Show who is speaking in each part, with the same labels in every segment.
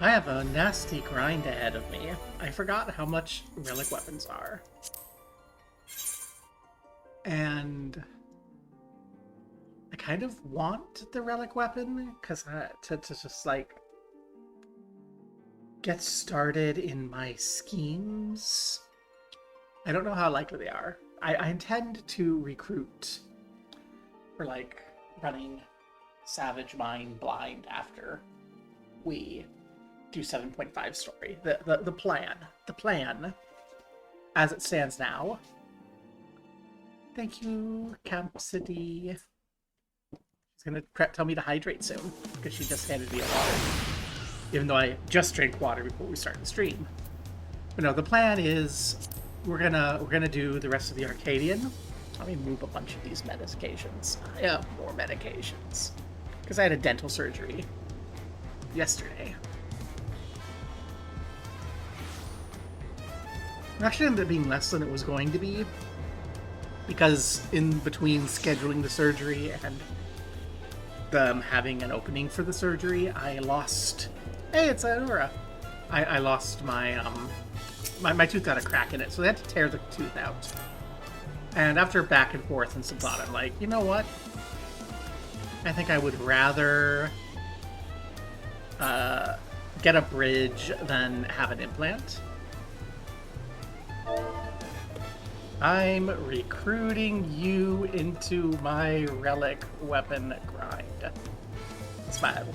Speaker 1: I have a nasty grind ahead of me. I forgot how much relic weapons are. And I kind of want the relic weapon because to just like get started in my schemes. I don't know how likely they are. I intend to recruit for like running Savage Mind blind after we do 7.5 story. The plan as it stands now. Thank you, Camp City. She's gonna tell me to hydrate soon because she just handed me a water, even though I just drank water before we started the stream. But no, the plan is we're gonna do the rest of the Arcadian. Let me move a bunch of these medications. I have more medications because I had a dental surgery yesterday. It actually ended up being less than it was going to be because in between scheduling the surgery and them having an opening for the surgery, I lost. Hey, it's Aurora. I lost my my tooth got a crack in it, so they had to tear the tooth out. And after back and forth and some thought, I'm like, you know what? I think I would rather get a bridge than have an implant. I'm recruiting you into my relic weapon grind. Smile.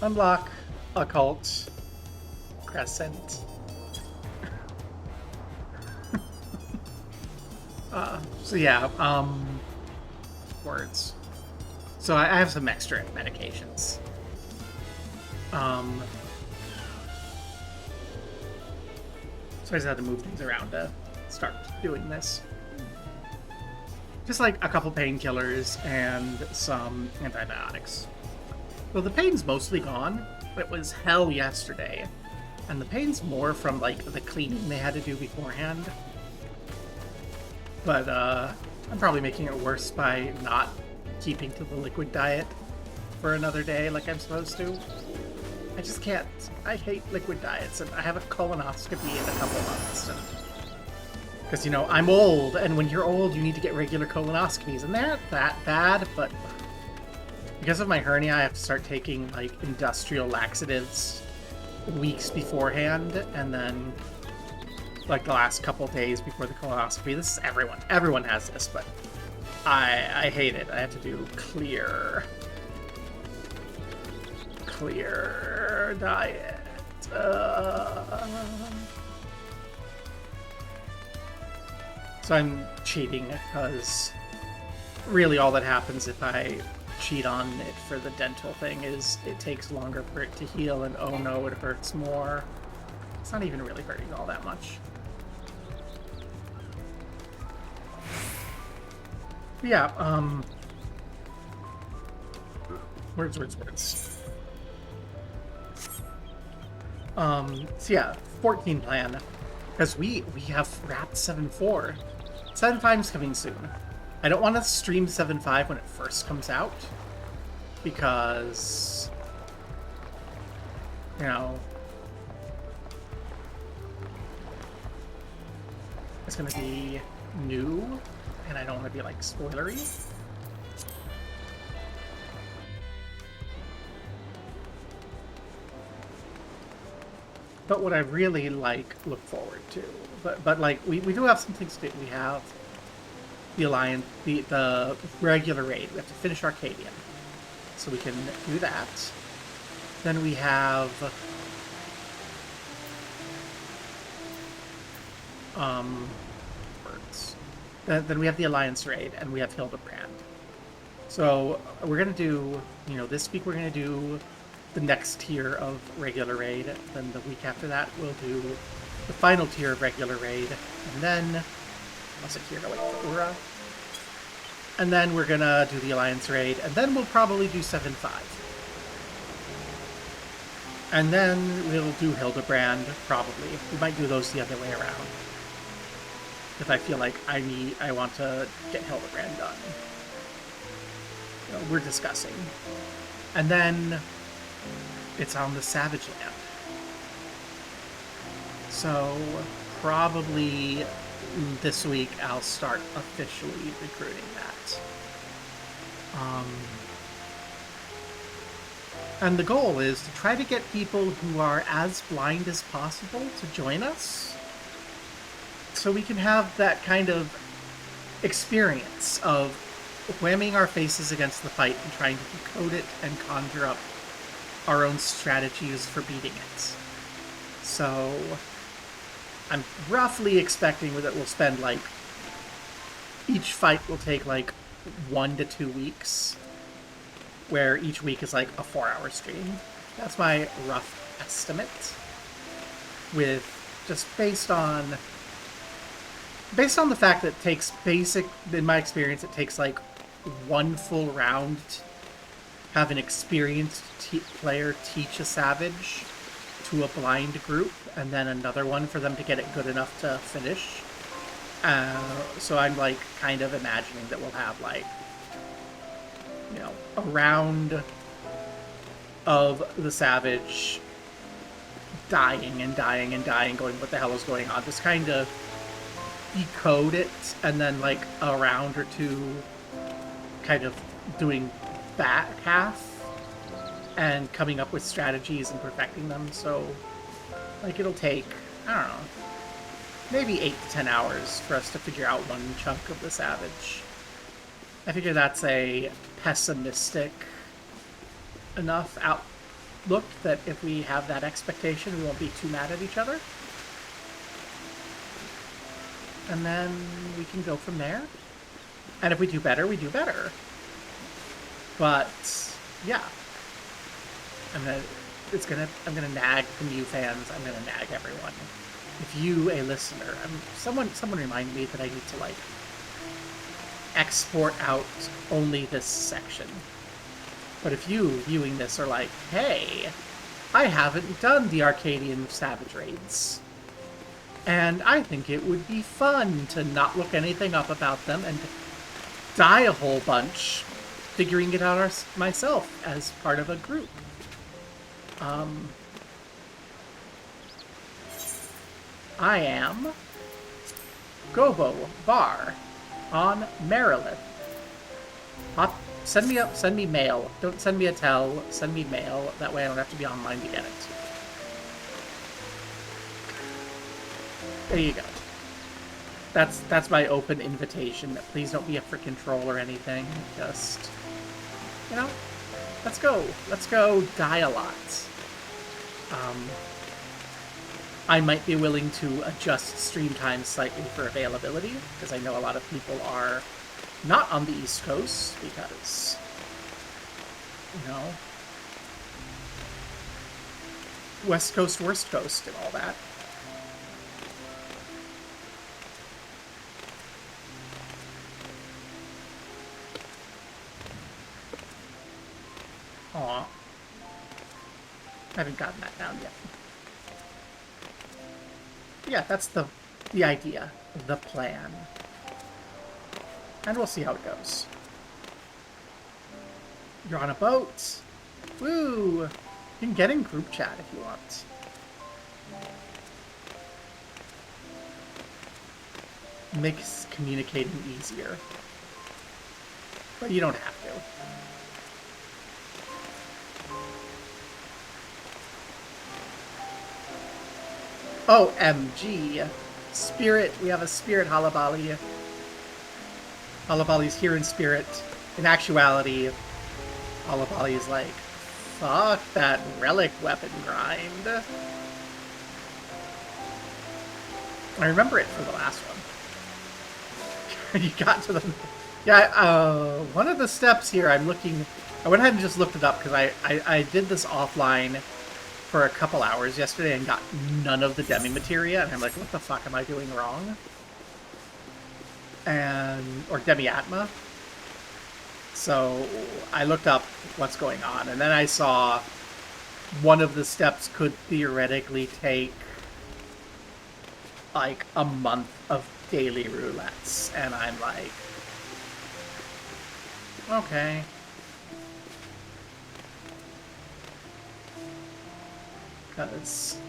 Speaker 1: Unlock Occult Crescent. So yeah, words. So I have some extra medications. So I just had to move things around to start doing this. Just like a couple painkillers and some antibiotics. Well, the pain's mostly gone. It was hell yesterday. And the pain's more from like the cleaning they had to do beforehand. But I'm probably making it worse by not keeping to the liquid diet for another day like I'm supposed to. I just can't. I hate liquid diets, and I have a colonoscopy in a couple months. Because, you know, I'm old, and when you're old, you need to get regular colonoscopies, and they're not that bad, but because of my hernia, I have to start taking, like, industrial laxatives weeks beforehand, and then, like, the last couple days before the colonoscopy. This is everyone. Everyone has this, but I hate it. I have to do clear diet. So I'm cheating because really all that happens if I cheat on it for the dental thing is it takes longer for it to heal, and oh no, it hurts more. It's not even really hurting all that much. Yeah, words. So yeah, 14 plan. Because we have wrapped 7.4. 7.5 is coming soon. I don't want to stream 7.5 when it first comes out. Because, you know, it's going to be new. And I don't want to be, like, spoilery. But what I really, look forward to. But like, we do have some things to do. We have the Alliance, the regular raid. We have to finish Arcadian. So we can do that. Then we have... Then we have the Alliance raid, and we have Hildebrand. So we're going to do, you know, this week we're going to do the next tier of regular raid. Then the week after that, we'll do the final tier of regular raid. And then, what's it here? No, wait, for Ura. And then we're going to do the Alliance raid. And then we'll probably do 7.5. And then we'll do Hildebrand, probably. We might do those the other way around. if I feel like I want to get Hildebrand done. We're discussing. And then it's on the Savage Land. So probably this week I'll start officially recruiting that. And the goal is to try to get people who are as blind as possible to join us, so we can have that kind of experience of whamming our faces against the fight and trying to decode it and conjure up our own strategies for beating it. So I'm roughly expecting that we'll spend like, each fight will take like 1 to 2 weeks, where each week is like a 4-hour stream. That's my rough estimate, with just based on the fact that it takes in my experience, it takes like 1 full round to have an experienced player teach a Savage to a blind group, and then another one for them to get it good enough to finish. So I'm like kind of imagining that we'll have like, a round of the Savage dying and dying and dying, going, what the hell is going on? Just kind of decode it, and then like a round or two kind of doing that half and coming up with strategies and perfecting them. So like it'll take, I don't know, maybe 8 to 10 hours for us to figure out one chunk of the Savage. I figure that's a pessimistic enough outlook that if we have that expectation, we won't be too mad at each other. And then we can go from there. And if we do better, we do better. But yeah, I'm gonna nag the new fans. I'm gonna nag everyone. If you, a listener, someone remind me that I need to like export out only this section. But if you viewing this are like, hey, I haven't done the Arcadian Savage raids, and I think it would be fun to not look anything up about them and die a whole bunch figuring it out myself as part of a group. I am Gobo Bar on Marilyn. Send me mail. Don't send me a tell. Send me mail. That way I don't have to be online to get it. There you go. That's my open invitation. Please don't be a freaking troll or anything. Just, let's go. Let's go die a lot. I might be willing to adjust stream time slightly for availability, because I know a lot of people are not on the East Coast, because, West Coast, Worst Coast, and all that. Aw. I haven't gotten that down yet. Yeah, that's the idea, the plan. And we'll see how it goes. You're on a boat. Woo! You can get in group chat if you want. Makes communicating easier. But you don't have to. OMG. Spirit, we have a spirit Halabali. Halabali's here in spirit. In actuality, Halabali is like, fuck that relic weapon grind. I remember it for the last one. You got to the... Yeah, one of the steps here, I went ahead and just looked it up, because I did this offline for a couple hours yesterday and got none of the demi-materia, and I'm like, what the fuck am I doing wrong? Or demiatma. So I looked up what's going on, and then I saw one of the steps could theoretically take like a month of daily roulettes, and I'm like, okay. Because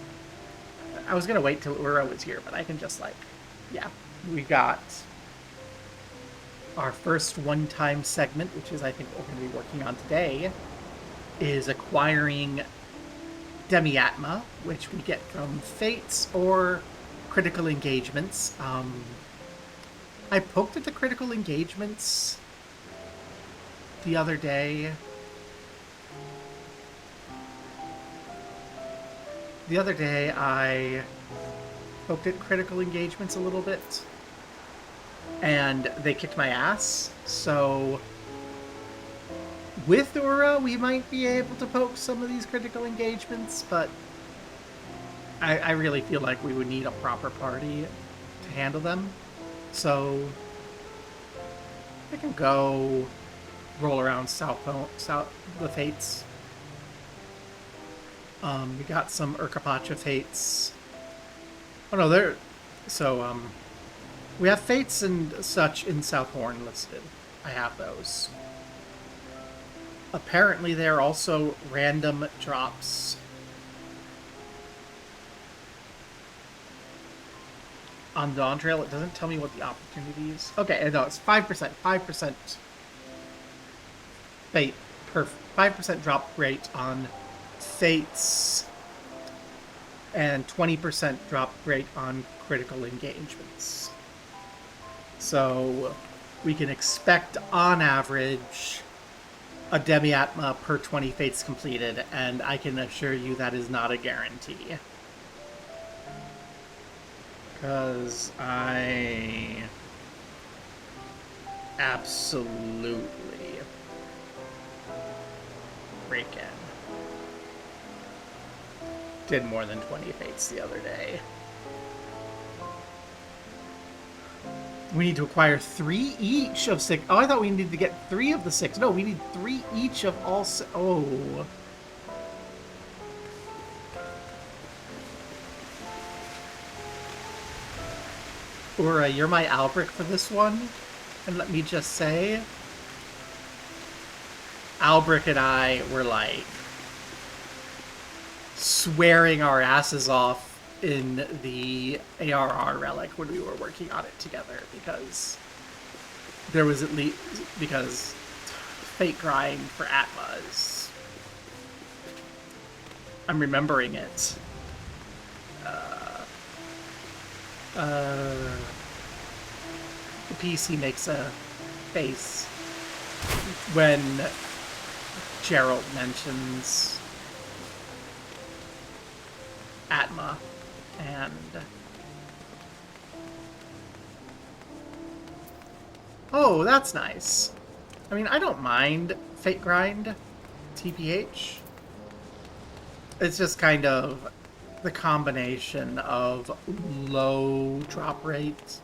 Speaker 1: I was gonna wait till Ura was here, but I can just like, yeah, we got our first one-time segment, which is I think what we're going to be working on today, is acquiring demiatma, which we get from fates or critical engagements. I poked at the critical engagements the other day. I poked at critical engagements a little bit, and they kicked my ass. So with Ura, we might be able to poke some of these critical engagements, but I really feel like we would need a proper party to handle them. So I can go roll around south the fates. We got some Urkapacha fates. Oh no, they're so we have fates and such in Southhorn listed. I have those. Apparently, they're also random drops on Dawn Trail. It doesn't tell me what the opportunity is. Okay, no, it's 5%. 5% fate per 5% drop rate on fates and 20% drop rate on critical engagements. So we can expect on average a demiatma per 20 fates completed, and I can assure you that is not a guarantee. Because I absolutely freaking did more than 20 fates the other day. We need to acquire 3 each of 6. Oh, I thought we needed to get 3 of the 6. No, we need 3 each of all 6. Oh. Ura, you're my Albric for this one. And let me just say, Albric and I were like swearing our asses off in the ARR relic when we were working on it together, because there was at least, because fate grind for Atmas, I'm remembering it. The PC makes a face when Gerald mentions Atma, and oh, that's nice. I mean, I don't mind Fate Grind, TPH. It's just kind of the combination of low drop rate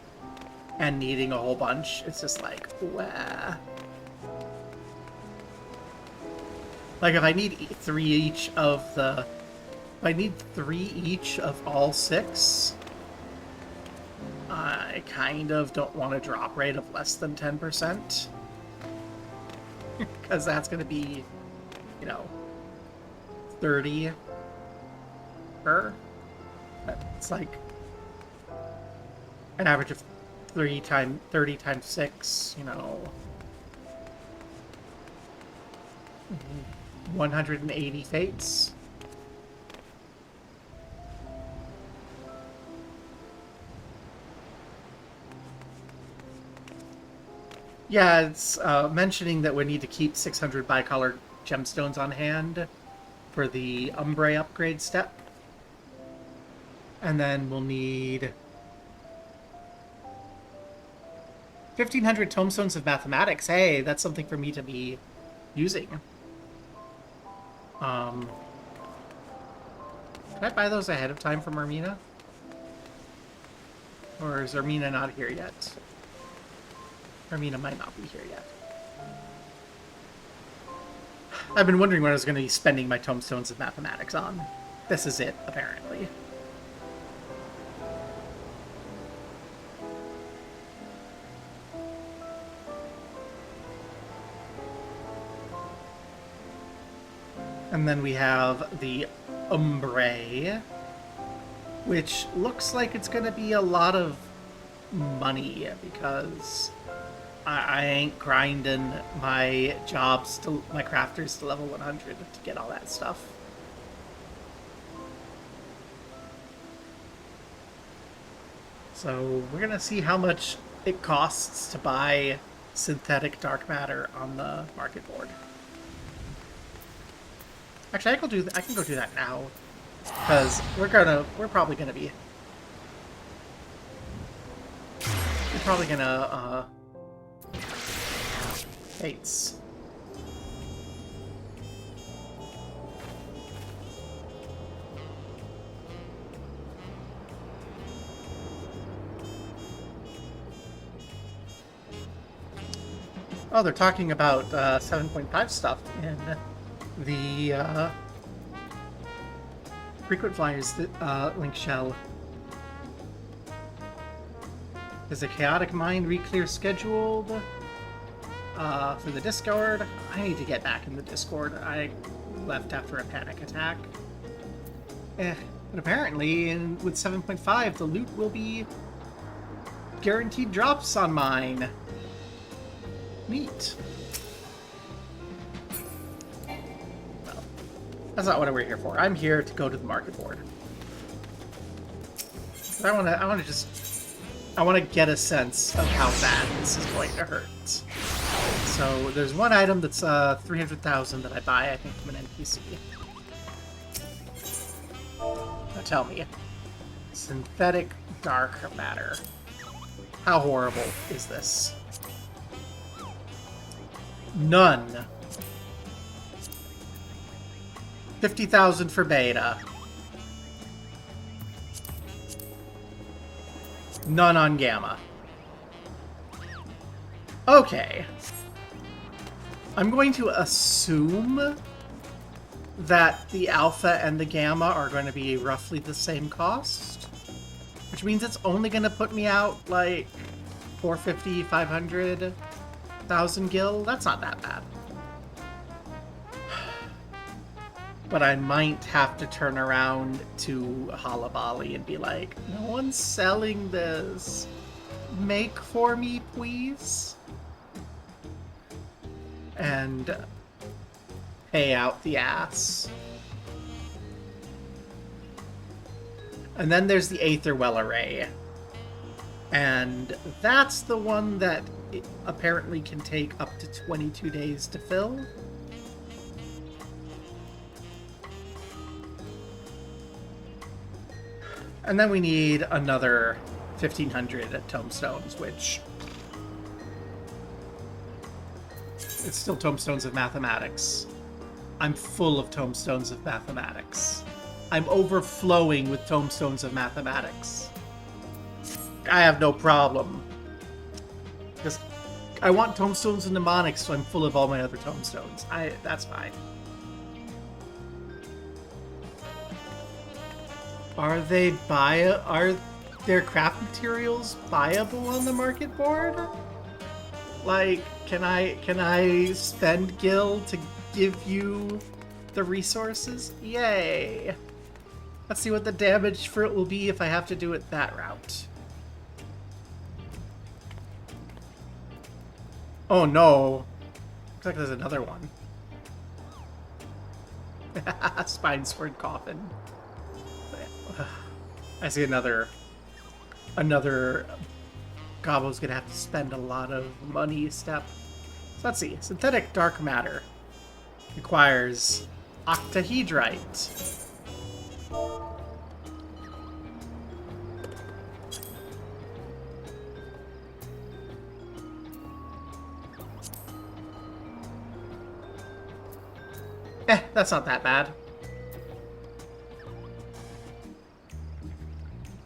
Speaker 1: and needing a whole bunch. It's just like, wah. Like, if I need 3 each of the... If I need 3 each of all 6, I kind of don't want a drop rate of less than 10%. Because that's going to be, you know, 30 per. It's like an average of 30 times 6, you know, 180 fates. Yeah, it's mentioning that we need to keep 600 bicolor gemstones on hand for the Umbre upgrade step. And then we'll need 1,500 tomestones of mathematics. Hey, that's something for me to be using. Can I buy those ahead of time from Ermina? Or is Ermina not here yet? Ermina might not be here yet. I've been wondering what I was going to be spending my tomestones of mathematics on. This is it, apparently. And then we have the Umbre, which looks like it's going to be a lot of money because I ain't grinding my jobs to my crafters to level 100 to get all that stuff. So we're gonna see how much it costs to buy synthetic dark matter on the market board. Actually, I can go do that now because we're probably gonna FATES. Oh, they're talking about 7.5 stuff in the frequent flyers link shell. Is a chaotic mind re-clear scheduled for the Discord? I need to get back in the Discord. I left after a panic attack. But apparently, with 7.5, the loot will be guaranteed drops on mine. Neat. Well, that's not what we're here for. I'm here to go to the market board. I want to get a sense of how bad this is going to hurt. So there's one item that's 300,000 that I buy, I think, from an NPC. Now tell me, synthetic dark matter. How horrible is this? None. 50,000 for beta. None on gamma. Okay. I'm going to assume that the alpha and the gamma are going to be roughly the same cost, which means it's only going to put me out like 450, 500,000 gil. That's not that bad. But I might have to turn around to Halabali and be like, no one's selling this. Make for me, please. And pay out the ass. And then there's the Aetherwell array. And that's the one that it apparently can take up to 22 days to fill. And then we need another 1,500 tomestones, which... it's still tomestones of mathematics. I'm full of tomestones of mathematics. I'm overflowing with tomestones of mathematics. I have no problem. Because I want tomestones of mnemonics, so I'm full of all my other tomestones. That's fine. Are their craft materials buyable on the market board? Like, can I spend gil to give you the resources? Yay! Let's see what the damage for it will be if I have to do it that route. Oh no! Looks like there's another one. Spine sword coffin. I see another Gobbo's gonna have to spend a lot of money step. So let's see. Synthetic dark matter requires octahedrite. That's not that bad.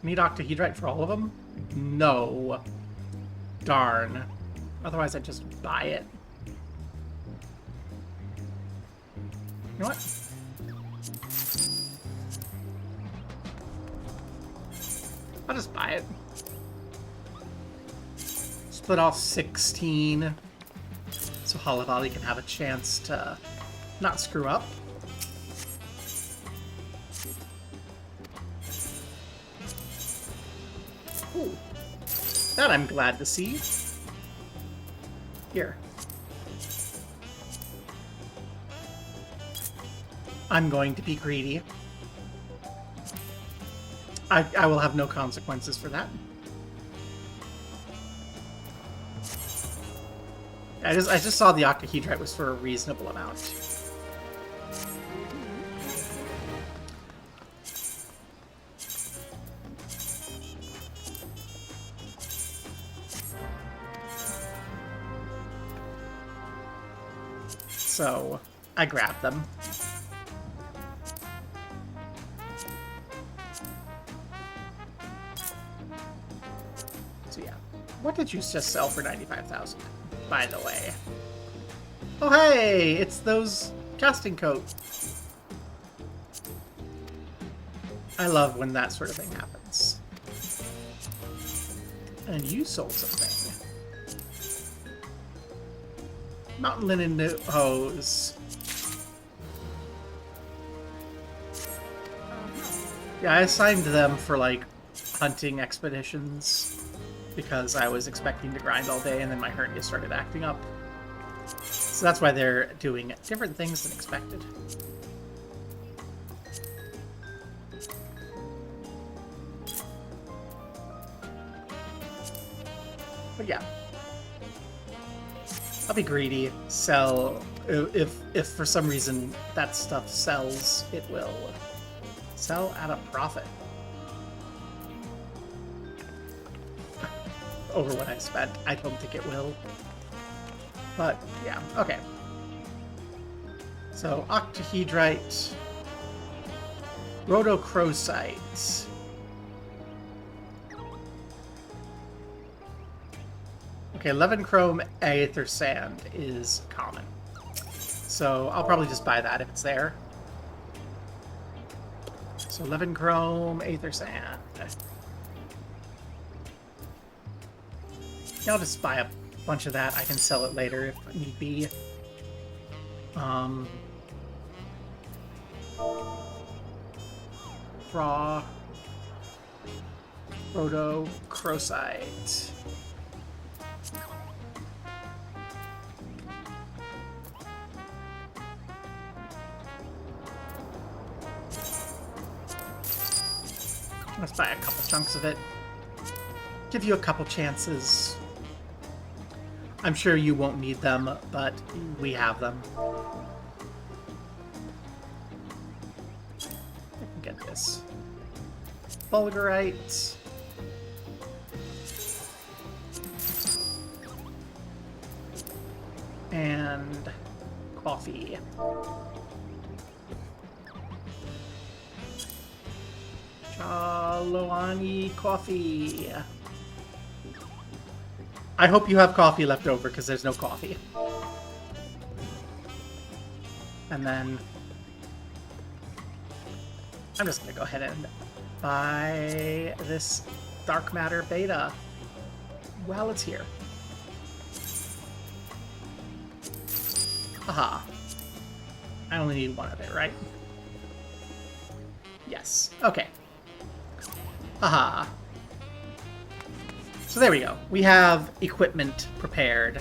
Speaker 1: Need octahedrite for all of them? No. Darn. Otherwise I'd just buy it. You know what? I'll just buy it. Split off 16 so Halavali can have a chance to not screw up. Ooh. That I'm glad to see. Here. I'm going to be greedy. I will have no consequences for that. I just saw the octahedrite was for a reasonable amount. So I grabbed them. So yeah. What did you just sell for 95,000? By the way. Oh hey! It's those casting coats. I love when that sort of thing happens. And you sold something. Mountain linen hose. Yeah, I assigned them for, like, hunting expeditions because I was expecting to grind all day and then my hernia started acting up. So that's why they're doing different things than expected. But yeah. I'll be greedy, sell, if for some reason that stuff sells, it will sell at a profit. Over what I spent, I don't think it will. But, yeah, okay. So, octahedrite, rhodochrosite. Okay, 11 chrome aether sand is common. So I'll probably just buy that if it's there. So 11 chrome aether sand. Yeah, I'll just buy a bunch of that. I can sell it later if need be. Raw. Rhodochrosite. Let's buy a couple chunks of it. Give you a couple chances. I'm sure you won't need them, but we have them. I can get this. Bulgarite. And coffee. Chalawani coffee. I hope you have coffee left over because there's no coffee. And then I'm just gonna go ahead and buy this dark matter beta while it's here. Aha. I only need one of it, right? Yes. Okay. Aha. So there we go. We have equipment prepared.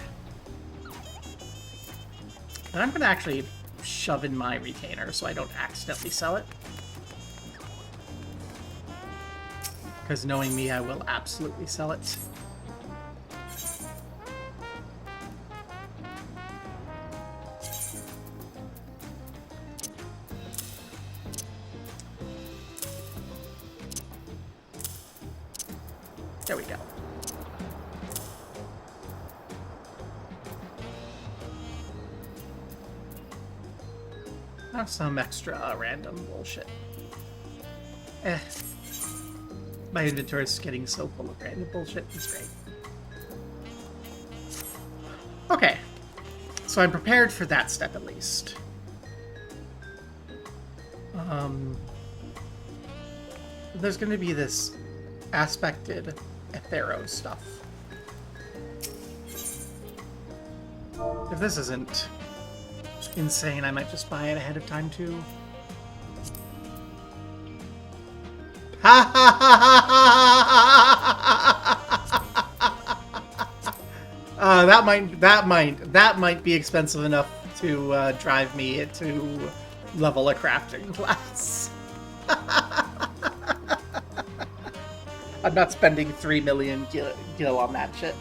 Speaker 1: And I'm going to actually shove in my retainer so I don't accidentally sell it. Because knowing me, I will absolutely sell it. There we go. Not some extra random bullshit. My inventory is getting so full of random bullshit. It's great. Okay. So I'm prepared for that step at least. There's going to be this aspected Ethero stuff. If this isn't insane, I might just buy it ahead of time too. Ha ha ha ha ha ha! that might be expensive enough to drive me to level a crafting class. I'm not spending 3 million gil on that shit.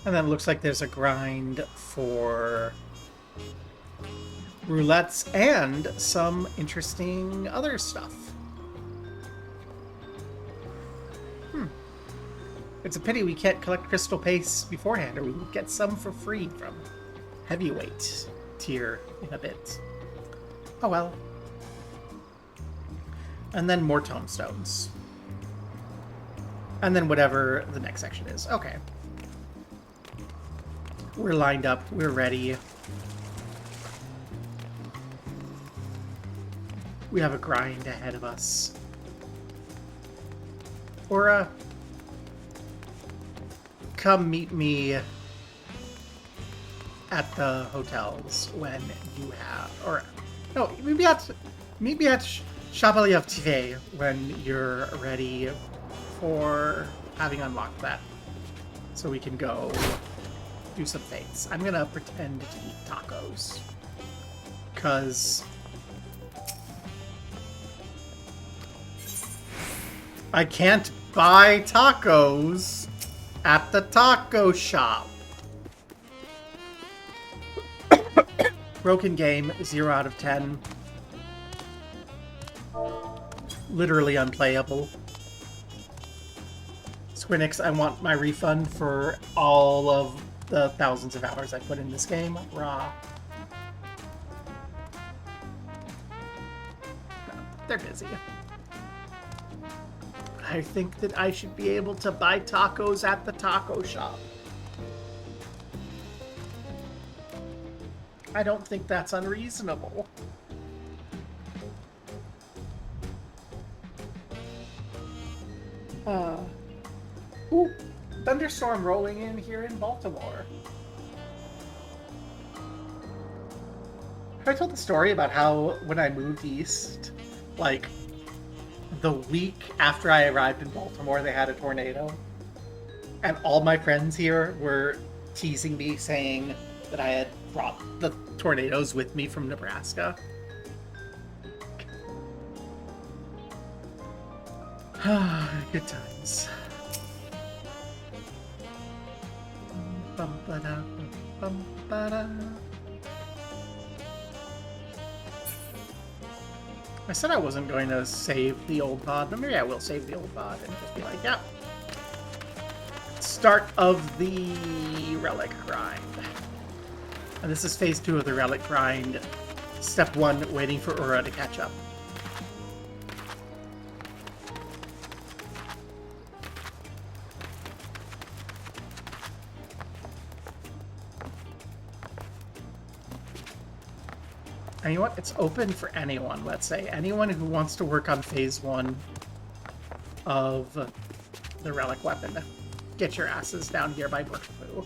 Speaker 1: And then it looks like there's a grind for roulettes and some interesting other stuff. It's a pity we can't collect crystal paste beforehand, or we would get some for free from heavyweight tier in a bit. Oh well. And then more tombstones. And then whatever the next section is. Okay. We're lined up. We're ready. We have a grind ahead of us. Aura, come meet me at the hotels when you have... Or, no, meet me at Chapelier of Tive when you're ready for having unlocked that. So we can go do some fates. I'm gonna pretend to eat tacos. Because I can't buy tacos at the taco shop. Broken game, 0 out of 10. Literally unplayable. Squinix, I want my refund for all of the thousands of hours I put in this game. Rah. No, they're busy. I think that I should be able to buy tacos at the taco shop. I don't think that's unreasonable. Ooh, thunderstorm rolling in here in Baltimore. Have I told the story about how when I moved east, like, the week after I arrived in Baltimore, they had a tornado? And all my friends here were teasing me, saying that I had brought the tornadoes with me from Nebraska. Good times. I said I wasn't going to save the old pod, but maybe I will save the old pod and just be like, yeah. Start of the relic grind. And this is phase 2 of the relic grind. Step 1, waiting for Ura to catch up. And you know what? It's open for anyone, let's say. Anyone who wants to work on phase 1 of the relic weapon. Get your asses down here by Brookfoo.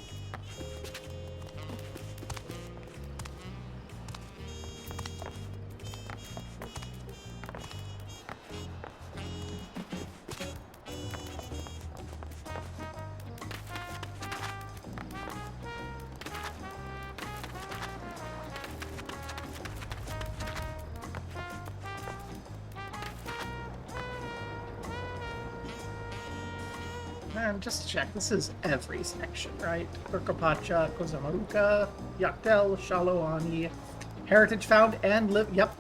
Speaker 1: And just to check, this is every section, right? Urkapacha, Kozamaruka, Yaktel, Shaloani, Heritage Found, and Live. Yep.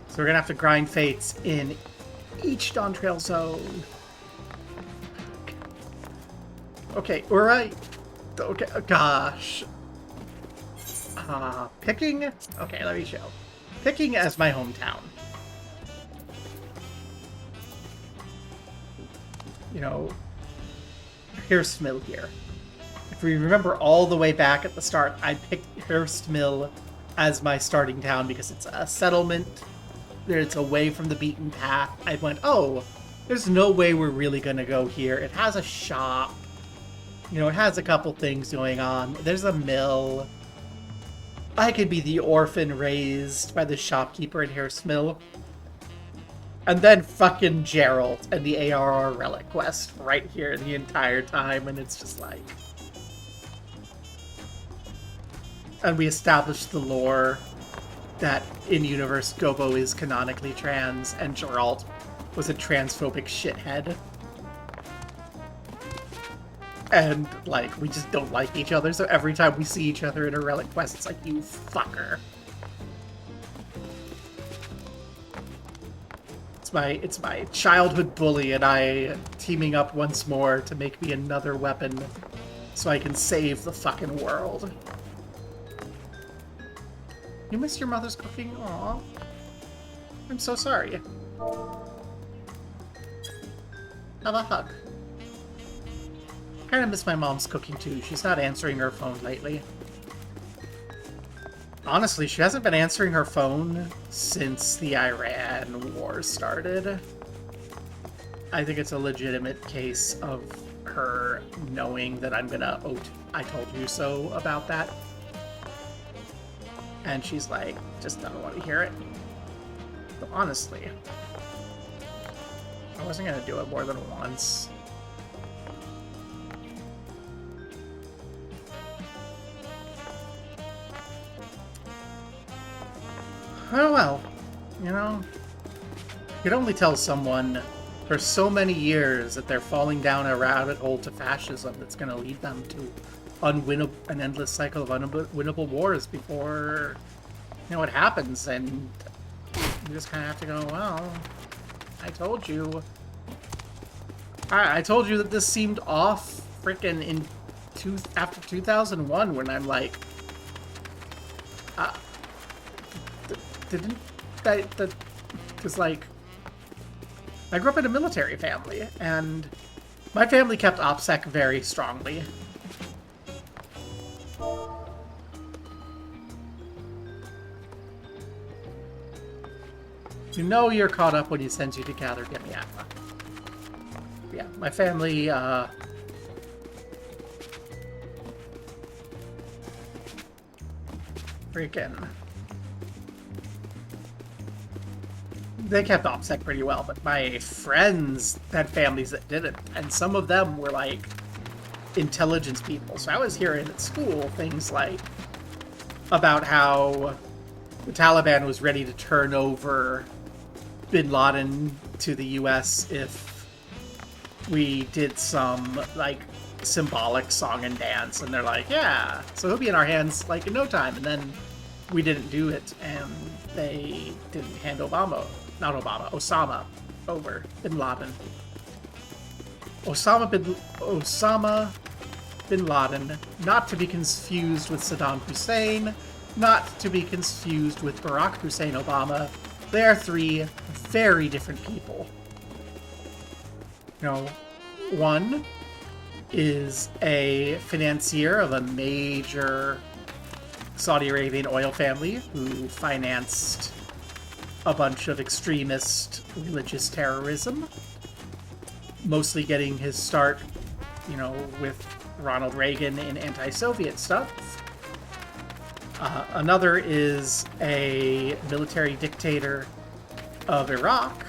Speaker 1: So we're gonna have to grind fates in each Dawn Trail zone. Okay, alright. Okay, gosh. Picking? Okay, let me show. Picking as my hometown. You know, here's familiar. If we remember all the way back at the start, I picked Hurst Mill as my starting town because it's a settlement. It's away from the beaten path. I went, oh, there's no way we're really going to go here. It has a shop. You know, it has a couple things going on. There's a mill. I could be the orphan raised by the shopkeeper in Hurst Mill. And then fucking Gerald and the ARR relic quest right here the entire time, and it's just like... And we established the lore that in-universe Gobo is canonically trans, and Geralt was a transphobic shithead. And, like, we just don't like each other, so every time we see each other in a relic quest, it's like, you fucker. It's my childhood bully and I teaming up once more to make me another weapon so I can save the fucking world. You missed your mother's cooking? Aw. I'm so sorry. Have a hug. Kinda miss my mom's cooking too. She's not answering her phone lately. Honestly, she hasn't been answering her phone since the Iran war started. I think it's a legitimate case of her knowing that I'm gonna I told you so about that. And she's like, just doesn't want to hear it. But honestly, I wasn't gonna do it more than once. Oh well, you know, you can only tell someone for so many years that they're falling down a rabbit hole to fascism that's going to lead them to an endless cycle of unwinnable wars before, you know, it happens, and you just kind of have to go, well, I told you. I told you that this seemed off frickin' after 2001 when I'm like, because, like, I grew up in a military family, and my family kept OPSEC very strongly. You know you're caught up when he sends you to gather demiatma. Yeah, my family, freaking... They kept OPSEC pretty well, but my friends had families that didn't, and some of them were, like, intelligence people. So I was hearing at school things like about how the Taliban was ready to turn over bin Laden to the US if we did some, like, symbolic song and dance, and they're like, yeah, so he'll be in our hands, like, in no time. And then we didn't do it, and they didn't hand Osama over bin Laden. Osama bin Laden, not to be confused with Saddam Hussein, not to be confused with Barack Hussein Obama. They are three very different people. You know, one is a financier of a major Saudi Arabian oil family who financed a bunch of extremist religious terrorism, mostly getting his start, you know, with Ronald Reagan in anti-Soviet stuff. Another is a military dictator of Iraq,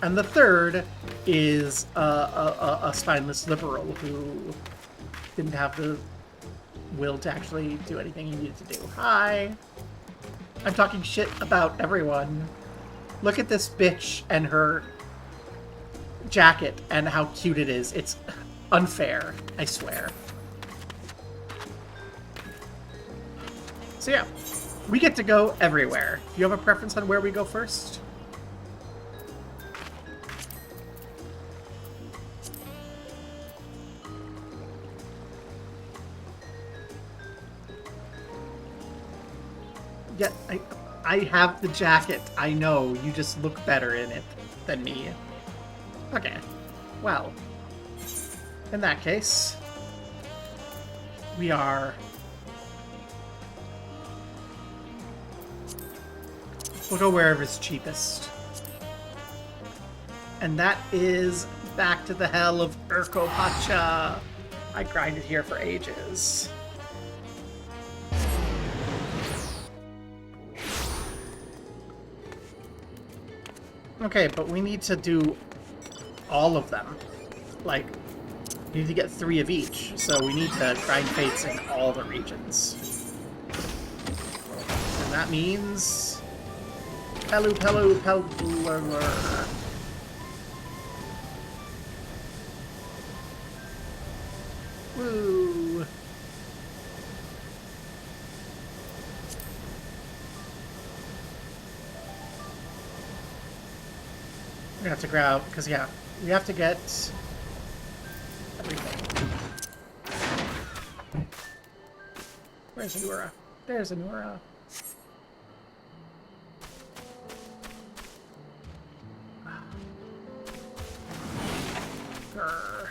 Speaker 1: and the third is a spineless liberal who didn't have the will to actually do anything he needed to do. Hi! I'm talking shit about everyone. Look at this bitch and her jacket and how cute it is. It's unfair, I swear. So yeah, we get to go everywhere. Do you have a preference on where we go first? Yeah, I have the jacket. I know. You just look better in it than me. Okay. Well, in that case, We are... We'll go wherever's cheapest. And that is back to the hell of Urkopacha. I grinded here for ages. Okay, but we need to do all of them. Like, we need to get 3 of each, so we need to grind fates in all the regions. And that means... Pelu. Woo! We have to grab, because yeah, we have to get everything. Where's Anura? There's Anura. Grr.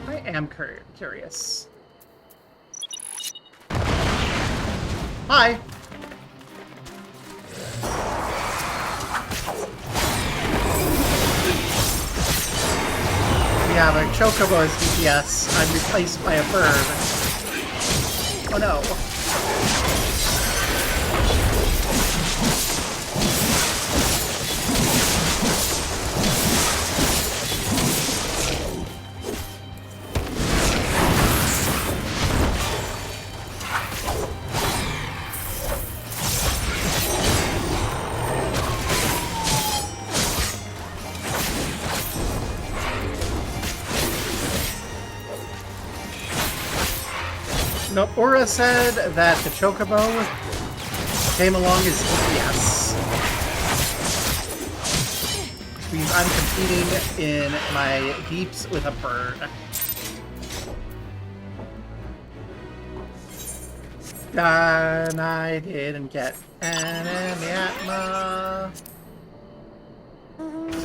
Speaker 1: I am curious. Hi! We have a Chocobo as DPS. I'm replaced by a bird. Oh no. No, Ura said that the Chocobo came along as DPS. Which means I'm competing in my deeps with a bird. And I didn't get demiatma.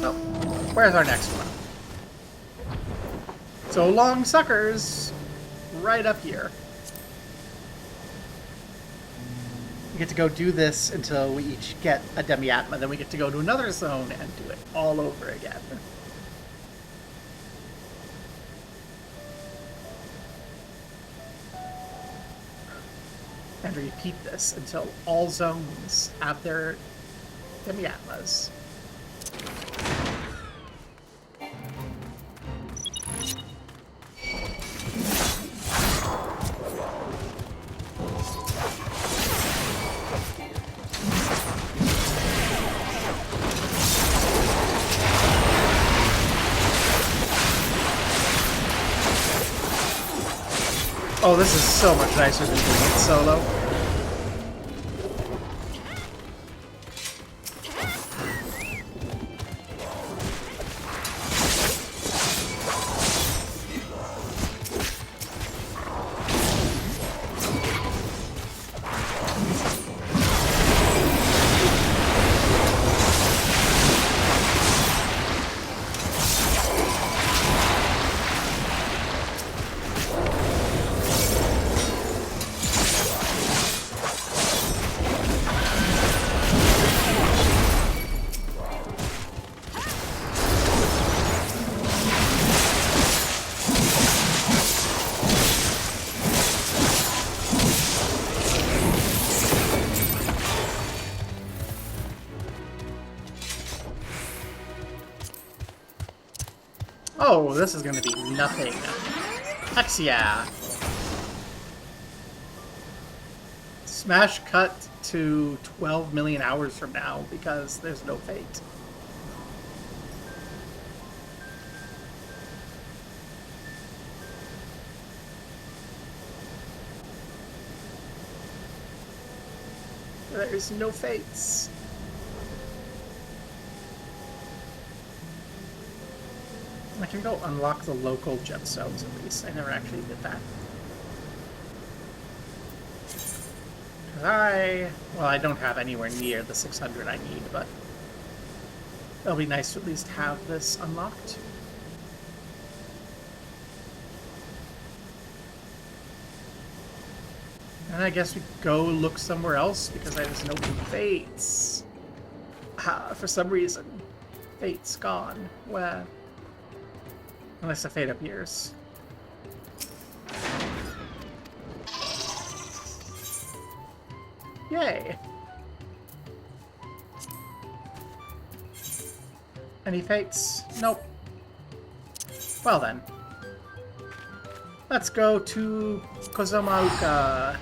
Speaker 1: So, where's our next one? So long, suckers! Right up here. We get to go do this until we each get a demiatma, then we get to go to another zone and do it all over again. And repeat this until all zones have their demiatmas. Oh, this is so much nicer than doing it solo. Oh, this is going to be nothing. Hex yeah! Smash cut to 12 million hours from now because there's no fate. There's no fates. I can go unlock the local gemstones at least. I never actually did that. Well, I don't have anywhere near the 600 I need, but It'll be nice to at least have this unlocked. And I guess we go look somewhere else because I just know Fates. For some reason, Fate's gone. Where? Unless a Fate appears. Yay! Any Fates? Nope. Well then. Let's go to Kozomauka.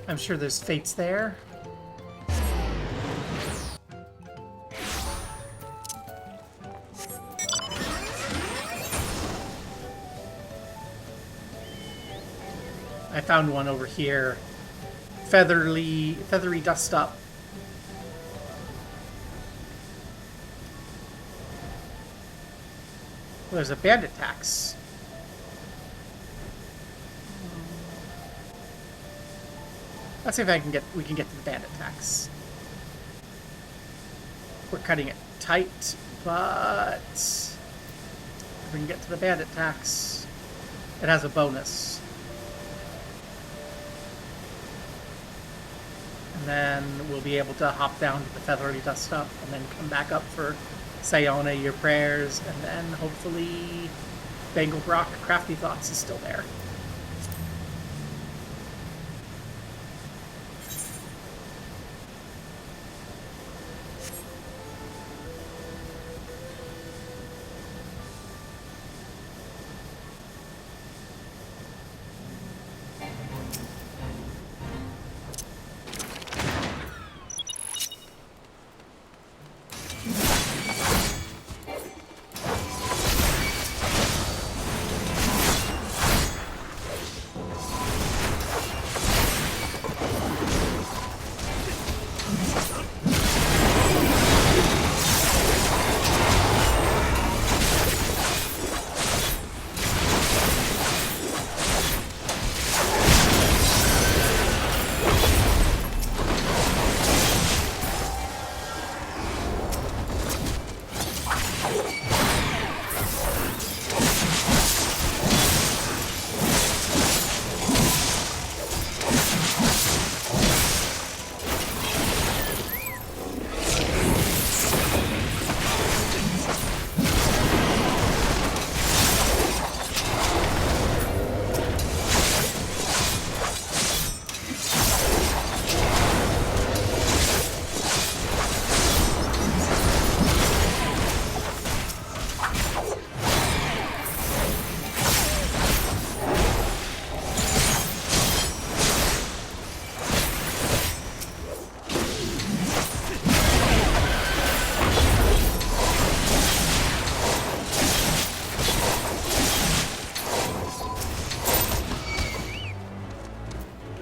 Speaker 1: I'm sure there's Fates there. I found one over here. Feathery dust up. Well, there's a bandit tax. Let's see if we can get to the bandit tax. We're cutting it tight, but if we can get to the bandit tax, it has a bonus. And then we'll be able to hop down to the feathery dust up and then come back up for Sayona, your prayers, and then hopefully Bengal Brock Crafty Thoughts is still there.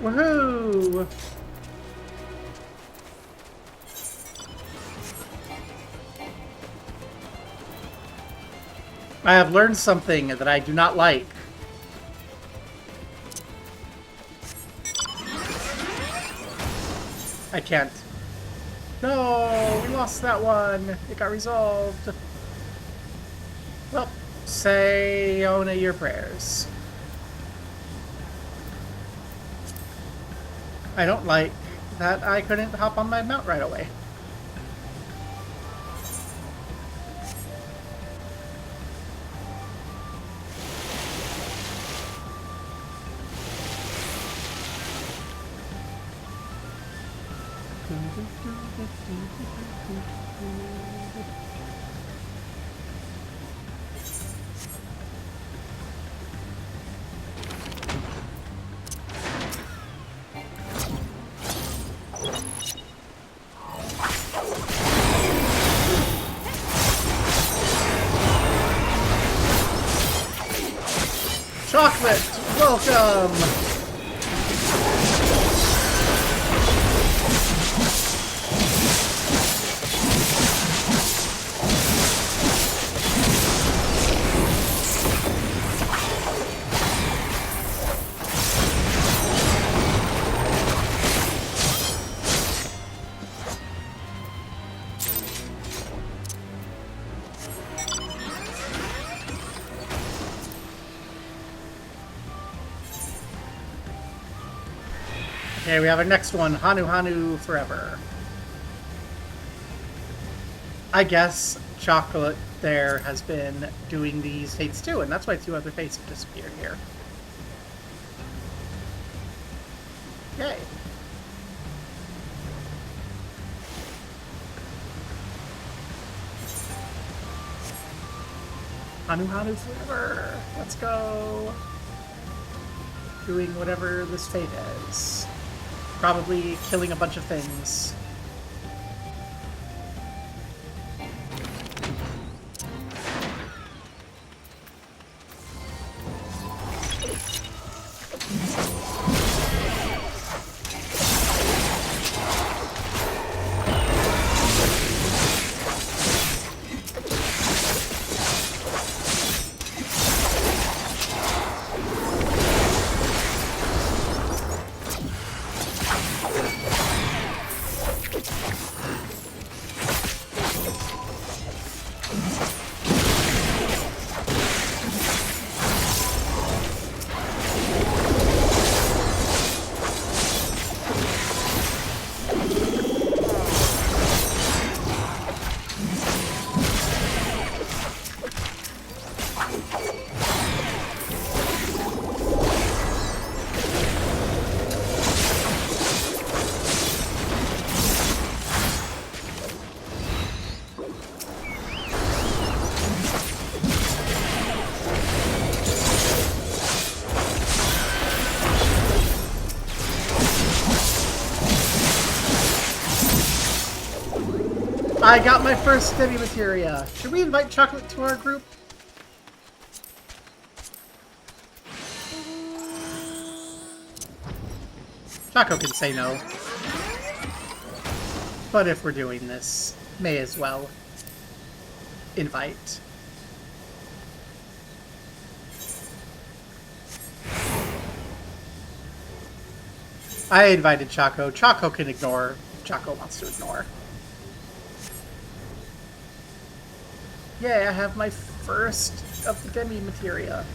Speaker 1: Woohoo! I have learned something that I do not like. I can't. No, we lost that one. It got resolved. Well, say Ona your prayers. I don't like that I couldn't hop on my mount right away. Chocolate, welcome! Okay, we have our next one. Hanu Hanu Forever. I guess Chocolate there has been doing these fates too, and that's why 2 other fates have disappeared here. Yay. Hanu Hanu Forever! Let's go! Doing whatever this fate is. Probably killing a bunch of things. I got my first demiatma. Should we invite Chocolate to our group? Choco can say no. But if we're doing this, may as well invite. I invited Choco. Choco can ignore if Choco wants to ignore. Yay, I have my first of the demiatma.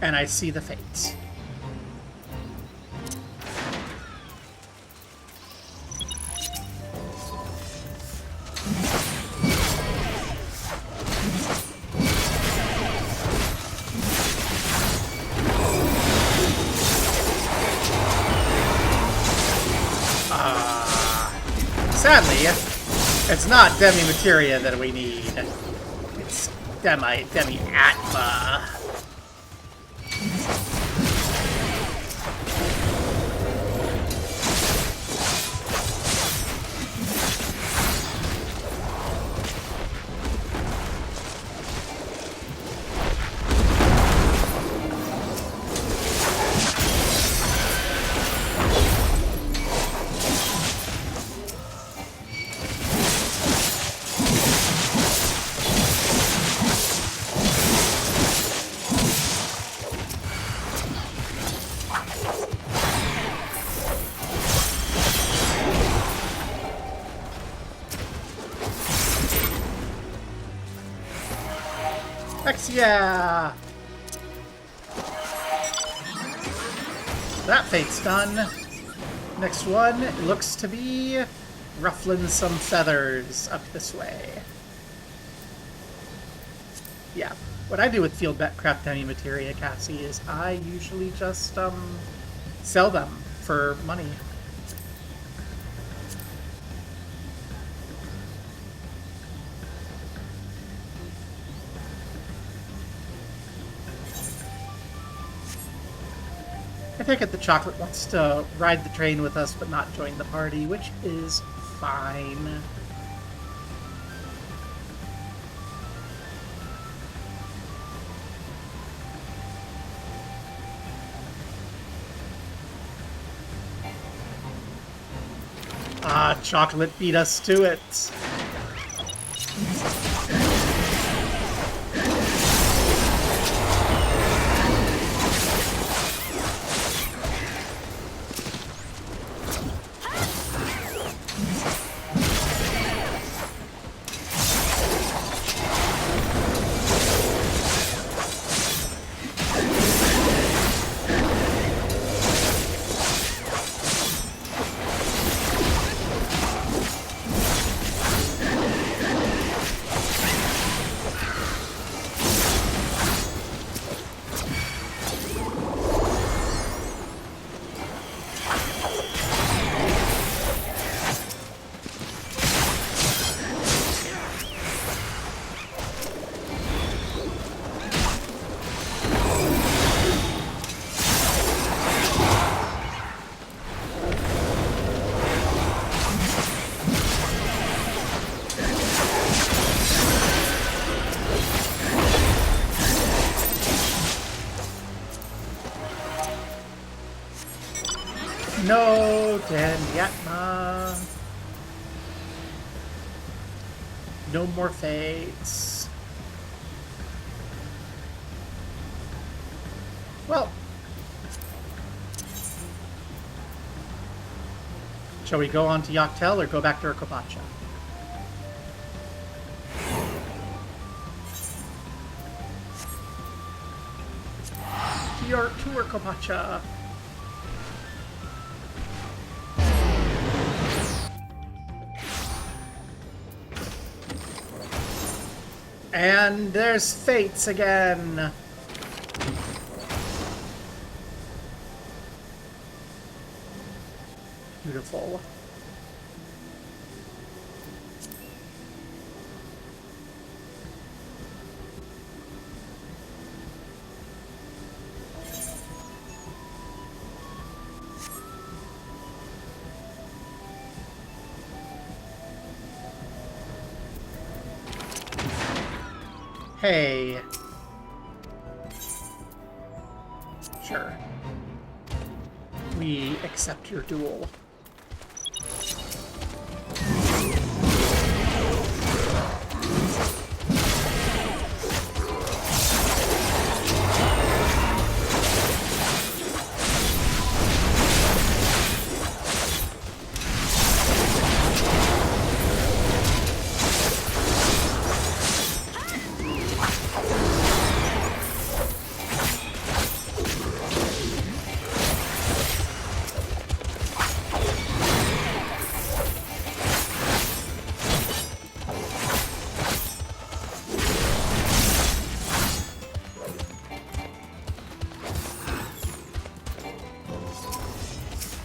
Speaker 1: And I see the fates. Sadly, it's not demiatma that we need. It's demiatma. Yeah! That fate's done. Next one looks to be ruffling some feathers up this way. Yeah. What I do with field craft demiatma, Cassie, is I usually just sell them for money. I take it the Chocolate wants to ride the train with us but not join the party, which is fine. Ah, Chocolate beat us to it. No demiatma. No more fates. Well, shall we go on to Yoctel or go back to Urkopacha? To Urkopacha. And there's Fates again. Beautiful. Hey. Sure. We accept your duel.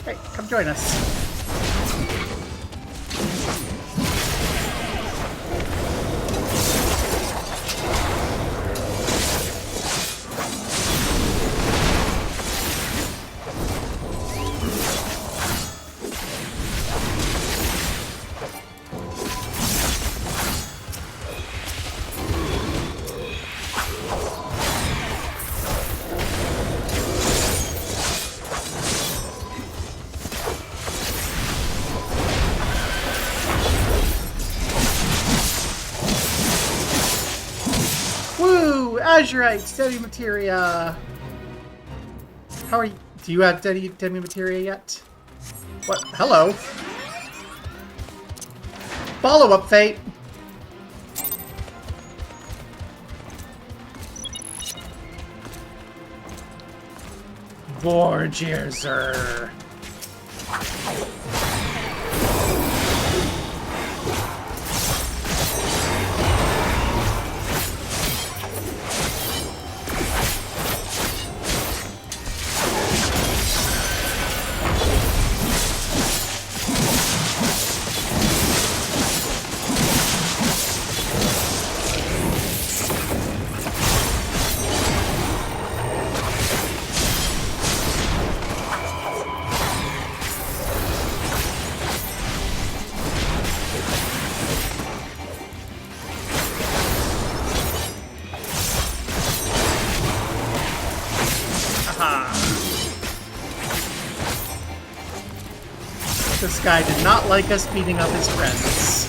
Speaker 1: Hey, come join us. Azurite, demiatma. How are you? Do you have demiatma yet? What? Hello. Follow-up fate. Vorgirzer. This guy did not like us beating up his friends.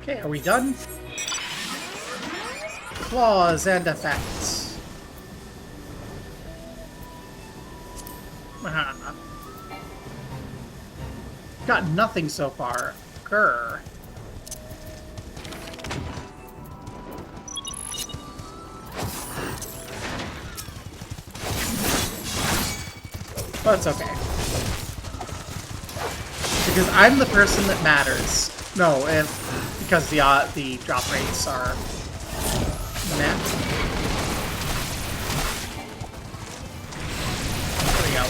Speaker 1: Okay, are we done? Claws and effects. Got nothing so far. Grr. But it's okay. Because I'm the person that matters. No, because the drop rates are met. There we go.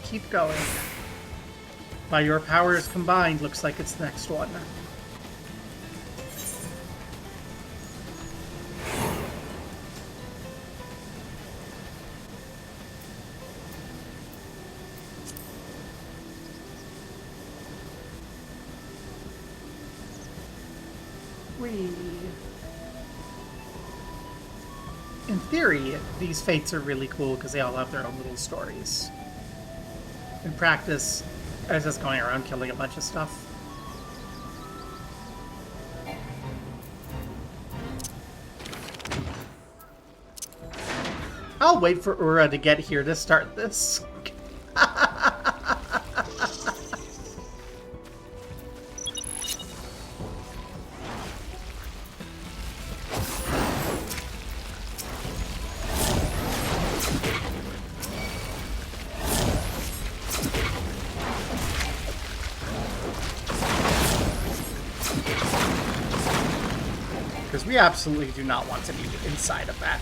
Speaker 1: Keep going. By your powers combined, looks like it's the next one. In theory, these fates are really cool because they all have their own little stories. In practice, I was just going around killing a bunch of stuff. I'll wait for Ura to get here to start this. Because we absolutely do not want to be inside of that.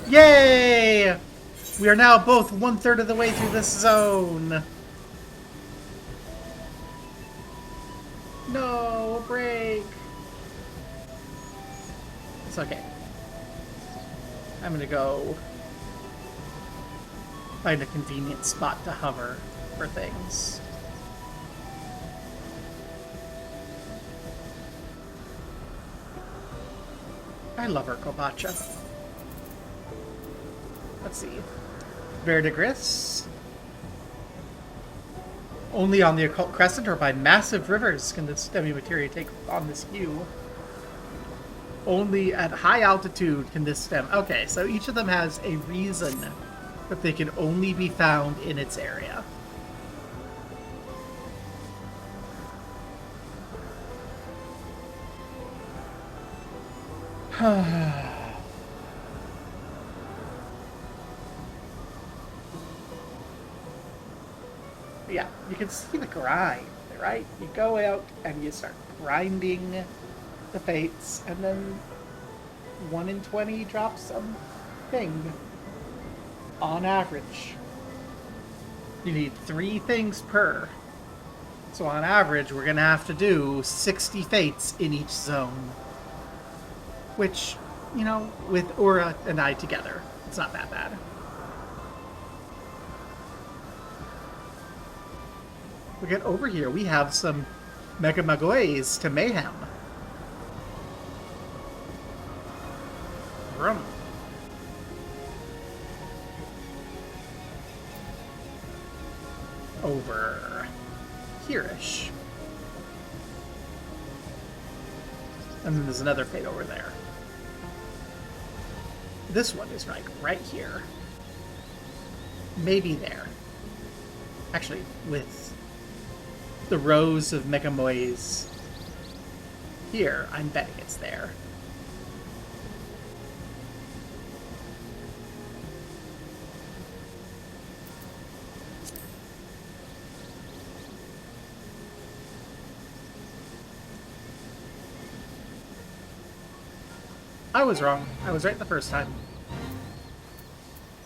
Speaker 1: Yay! We are now both 1/3 of the way through this zone. No, break. It's okay. I'm gonna go find a convenient spot to hover for things. I love her Kobacha. Let's see. Verdigris. Only on the Occult Crescent or by massive rivers can this demi-materia take on this hue. Only at high altitude can this stem. Okay, so each of them has a reason that they can only be found in its area. Yeah, you can see the grind, right? You go out and you start grinding the fates, and then 1 in 20 drops something. On average. You need 3 things per. So on average, we're gonna have to do 60 fates in each zone. Which, you know, with Aura and I together, it's not that bad. We get over here, we have some Mega Magoys to Mayhem. Vroom. Over here-ish. And then there's another fate over there. This one is like right here. Maybe there. Actually, with the rows of Megamoys here, I'm betting it's there. I was wrong. I was right the first time.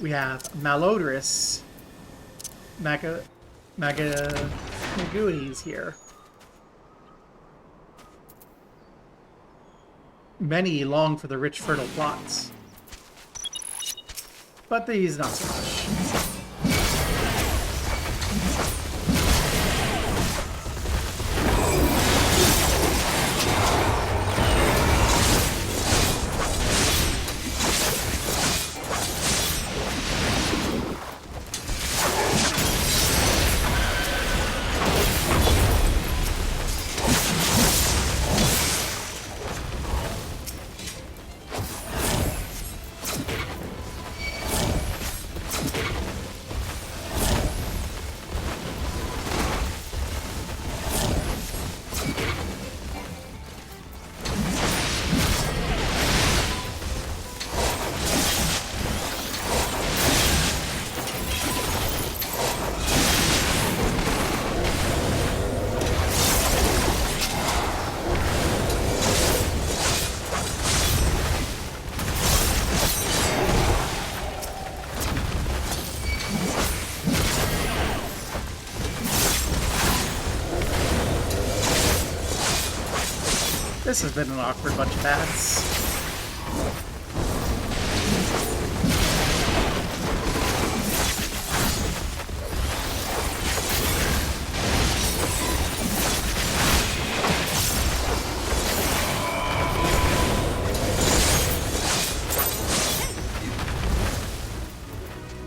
Speaker 1: We have malodorous Maguies here. Many long for the rich, fertile plots. But these not so much. This has been an awkward bunch of bats.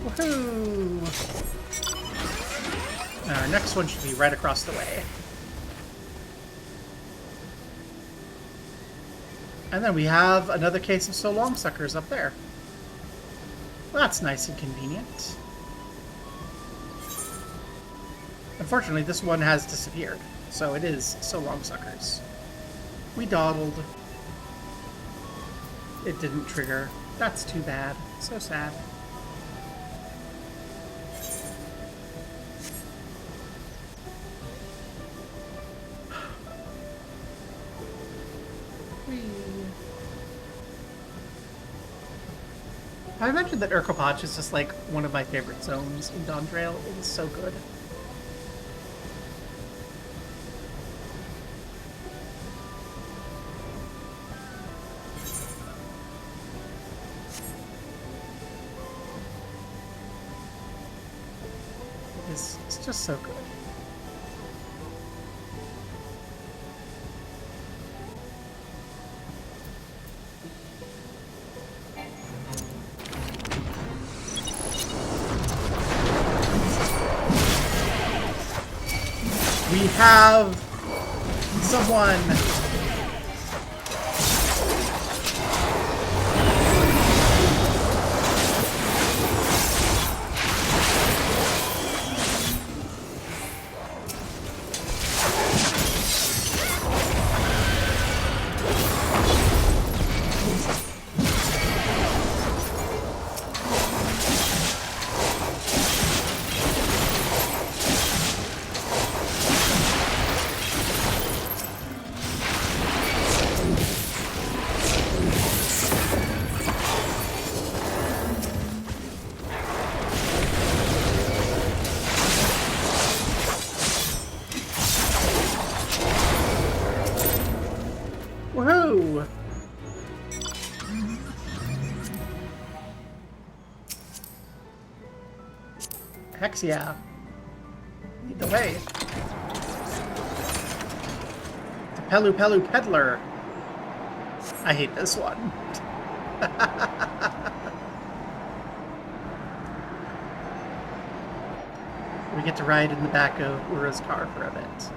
Speaker 1: Woohoo! Our next one should be right across the way. And then we have another case of So Long Suckers up there. Well, that's nice and convenient. Unfortunately, this one has disappeared, so it is So Long Suckers. We dawdled. It didn't trigger. That's too bad. So sad. I mentioned that Urkopach is just like one of my favorite zones in Dawntrail. It is so good. It's just so good. We have someone. Hex yeah. Lead the way. The Pelu Pelu Peddler. I hate this one. We get to ride in the back of Ura's car for a bit.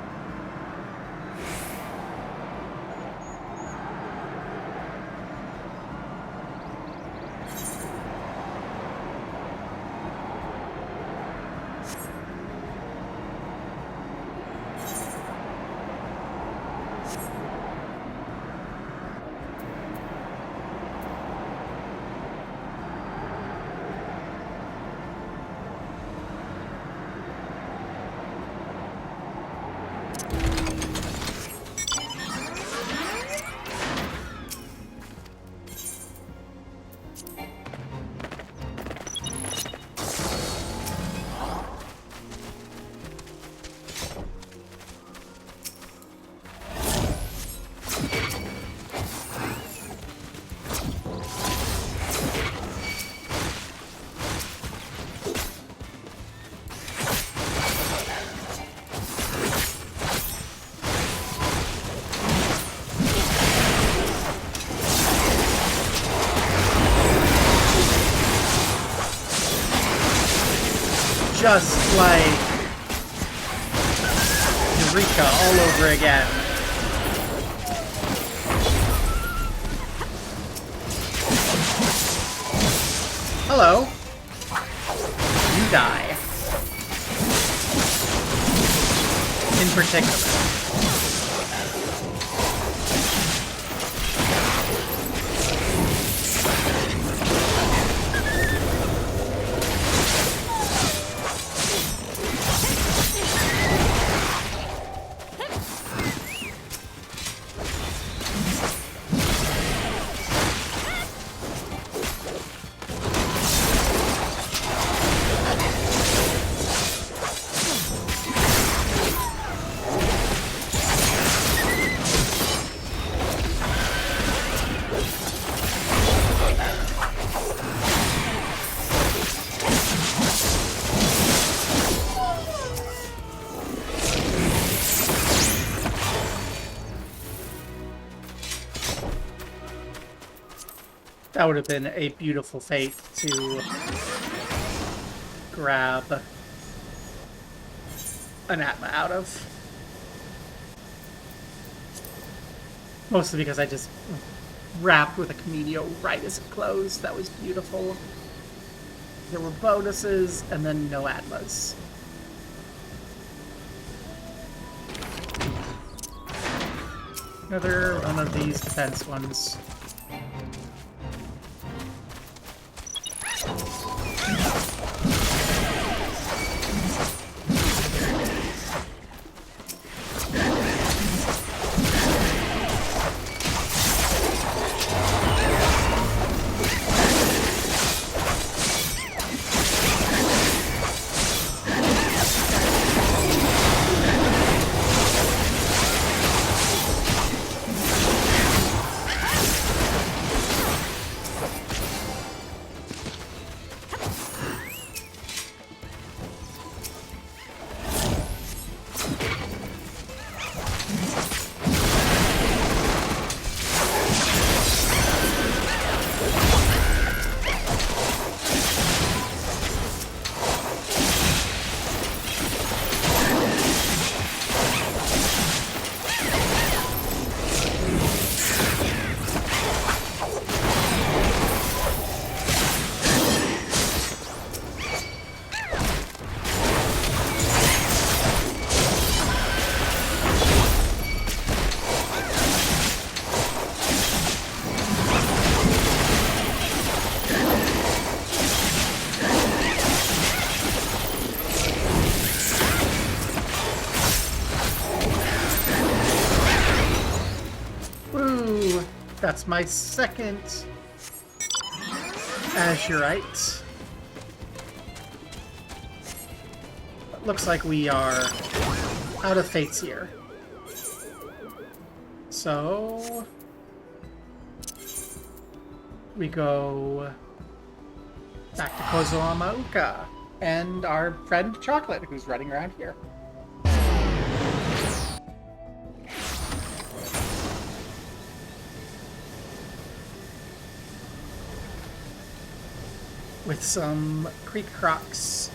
Speaker 1: Just like Eureka all over again. Hello. You die. In particular. That would have been a beautiful fate to grab an Atma out of. Mostly because I just wrapped with a Camino right as it closed. That was beautiful. There were bonuses and then no Atmas. Another one of these defense ones. That's my second Azurite. Looks like we are out of fates here. So we go back to Kozoamauka. and our friend Chocolate, who's running around here. With some creek crocs.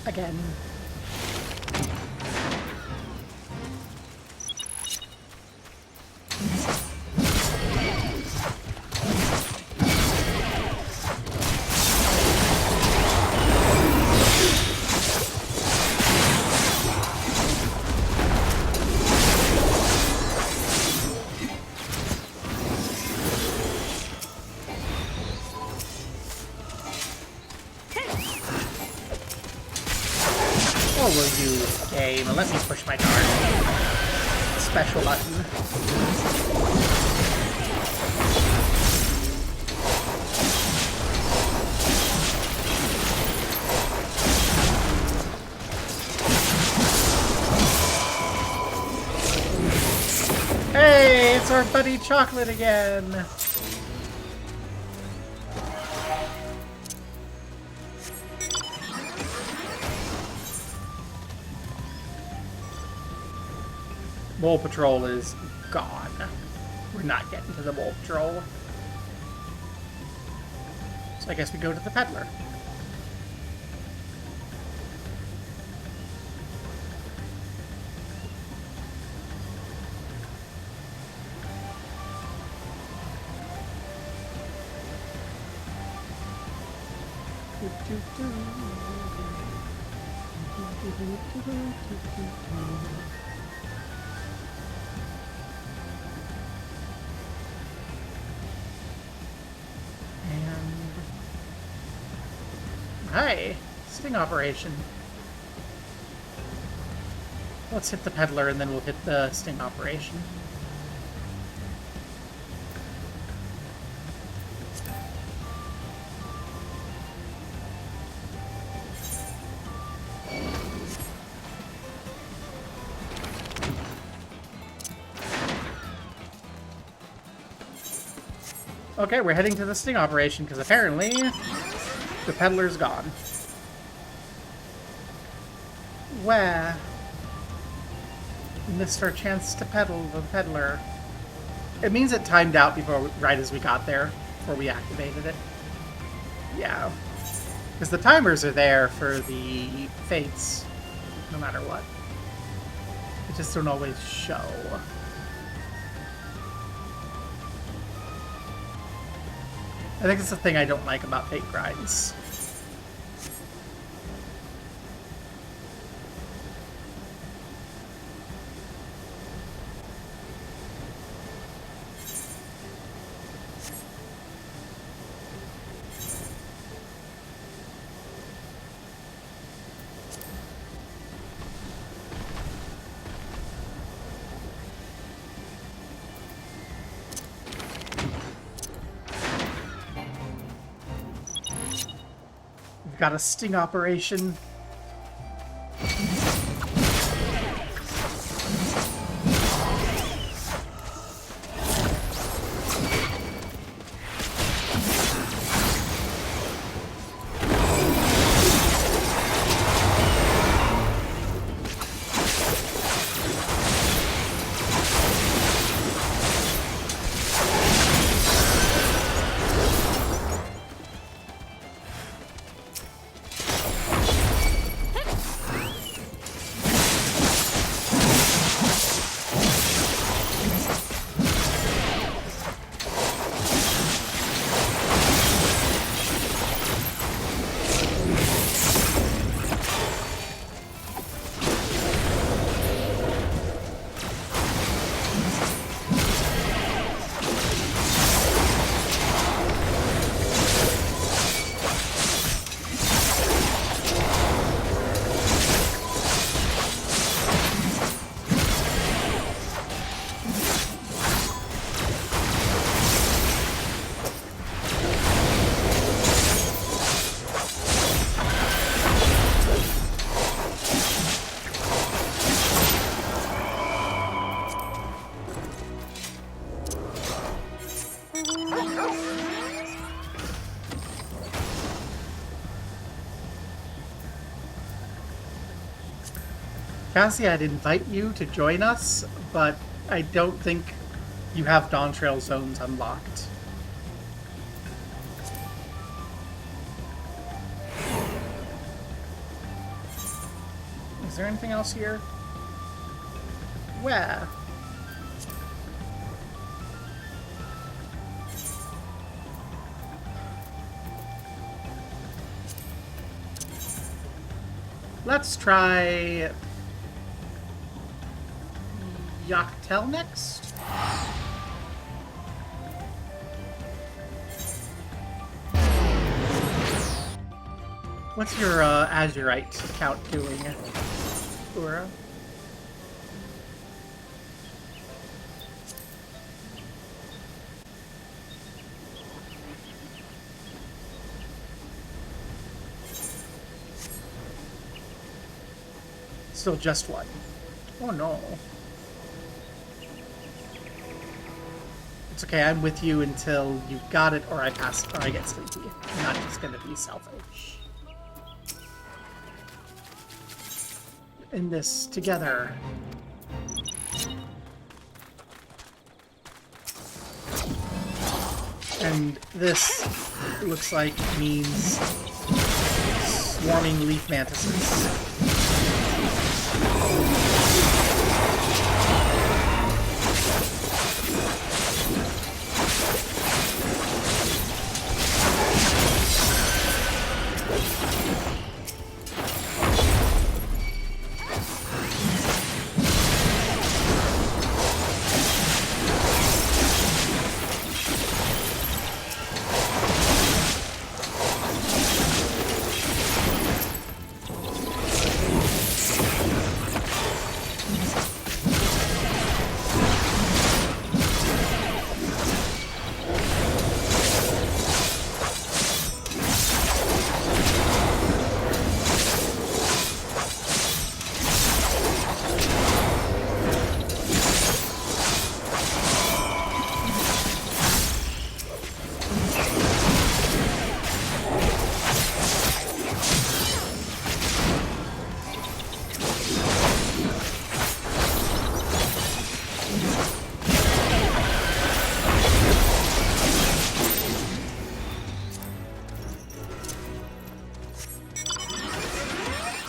Speaker 1: Again. Or will you, game? Let me push my darn special button. Hey, it's our buddy Chocolate again. Mole Patrol is gone. We're not getting to the Mole Patrol. So I guess we go to the Peddler. Hi, sting operation. Let's hit the Peddler and then we'll hit the sting operation. Okay, we're heading to the sting operation because apparently the Peddler's gone. Where? We missed our chance to peddle the Peddler. It means it timed out right as we got there, before we activated it. Yeah. Because the timers are there for the fates, no matter what. They just don't always show. I think it's the thing I don't like about fate grinds. Got a sting operation. Cassie, I'd invite you to join us, but I don't think you have Dawn Trail zones unlocked. Is there anything else here? Where? Let's try Yaktel next. What's your Azurite count doing, Ura? Still just one. Oh no. It's okay, I'm with you until you've got it or I pass or I get sleepy. I'm not just gonna be selfish. In this together. And this looks like means swarming leaf mantises.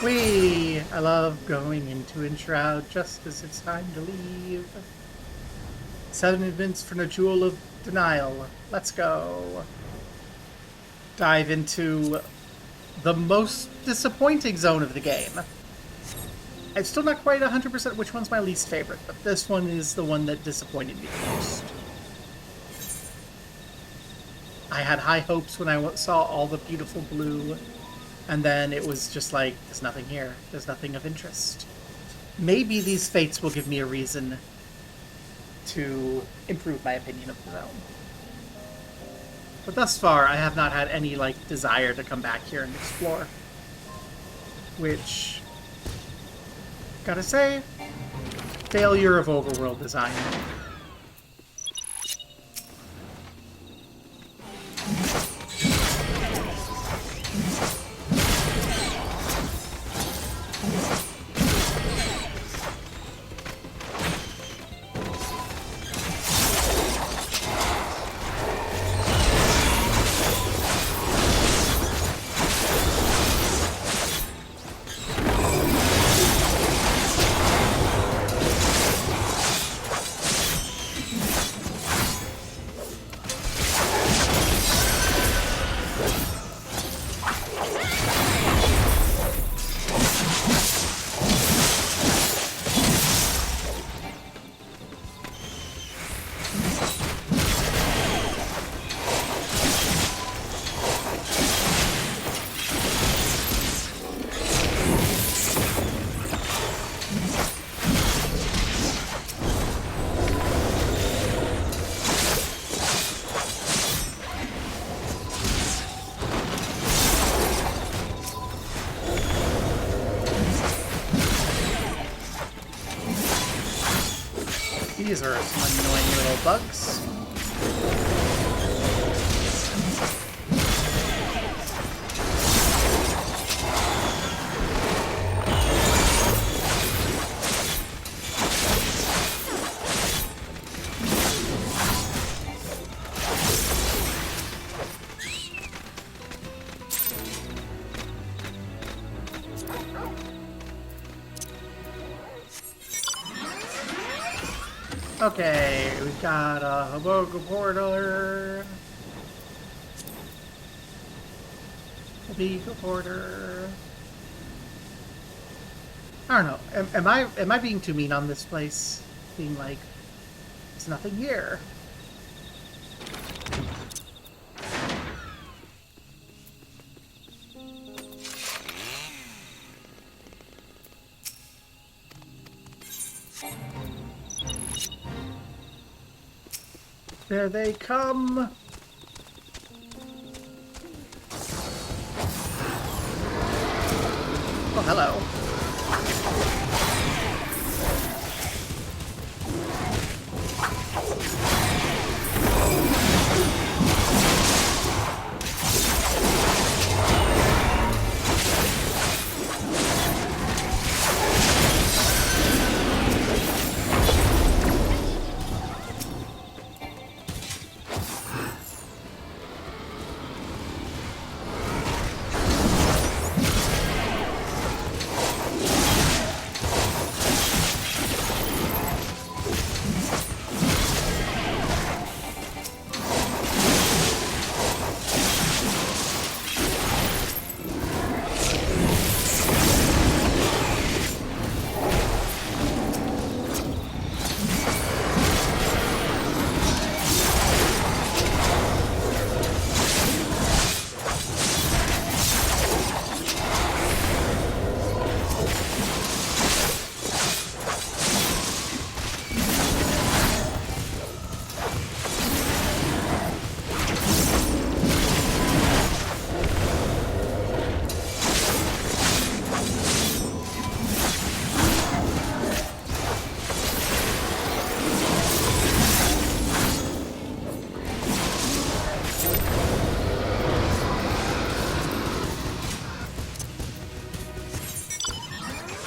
Speaker 1: Whee! I love going into Enshroud just as it's time to leave. 7 events for the Jewel of Denial. Let's go. Dive into the most disappointing zone of the game. I'm still not quite 100% which one's my least favorite, but this one is the one that disappointed me the most. I had high hopes when I saw all the beautiful blue, and then it was just like, there's nothing here. There's nothing of interest. Maybe these fates will give me a reason to improve my opinion of the zone. But thus far, I have not had any, desire to come back here and explore. Which, gotta say, failure of overworld design. These are some annoying little bugs. Okay, we've got a Hoboken Porter. A Beagle Porter. I don't know. Am I being too mean on this place? Being like, there's nothing here. There they come. Oh, hello.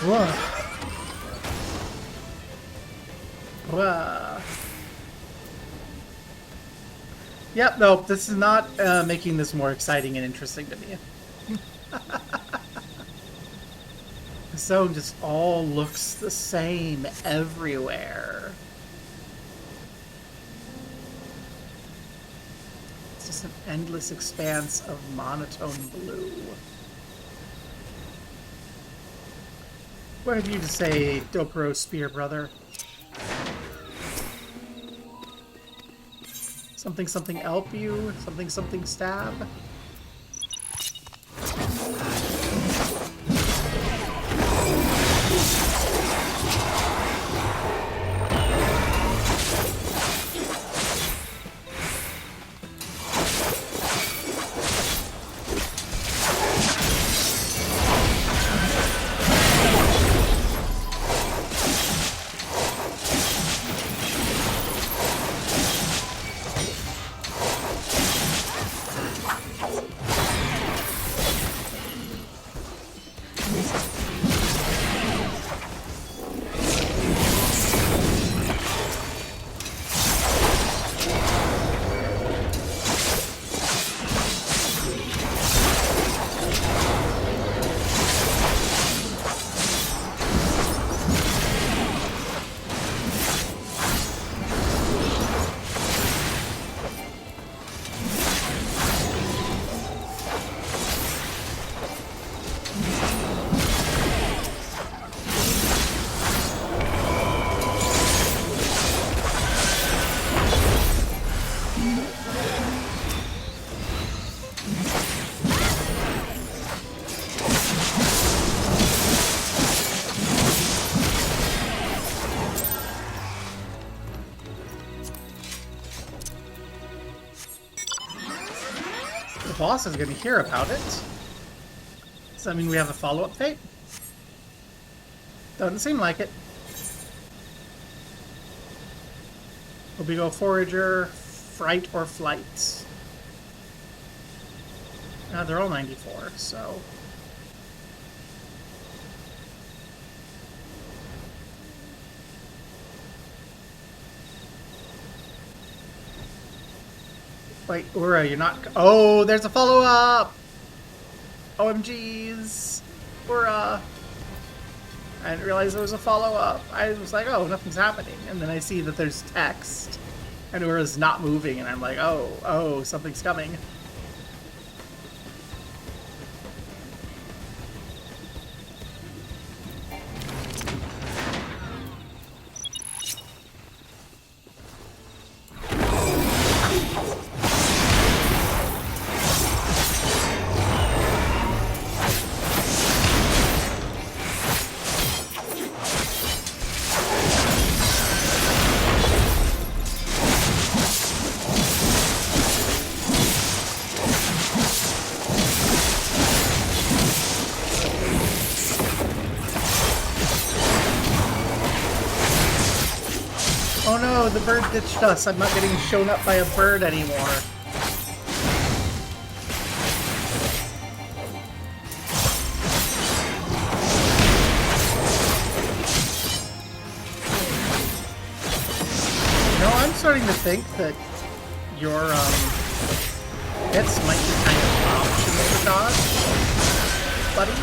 Speaker 1: Whoa. Whoa. Yep, nope, this is not making this more exciting and interesting to me. The zone just all looks the same everywhere. It's just an endless expanse of monotone blue. What have you to say, Dopro Spear Brother? Something something help you? Something something stab? The boss is going to hear about it. Does that mean we have a follow-up fate? Doesn't seem like it. Will we go Forager, Fright, or Flight? They're all 94, so... Wait, Ura, you're not... Oh, there's a follow-up! OMGs! Ura! I didn't realize there was a follow-up. I was like, oh, nothing's happening. And then I see that there's text. And Ura's not moving, and I'm like, oh, something's coming. Oh no, the bird ditched us. I'm not getting shown up by a bird anymore. You know, I'm starting to think that your hits might be kind of optional to dodge, buddy.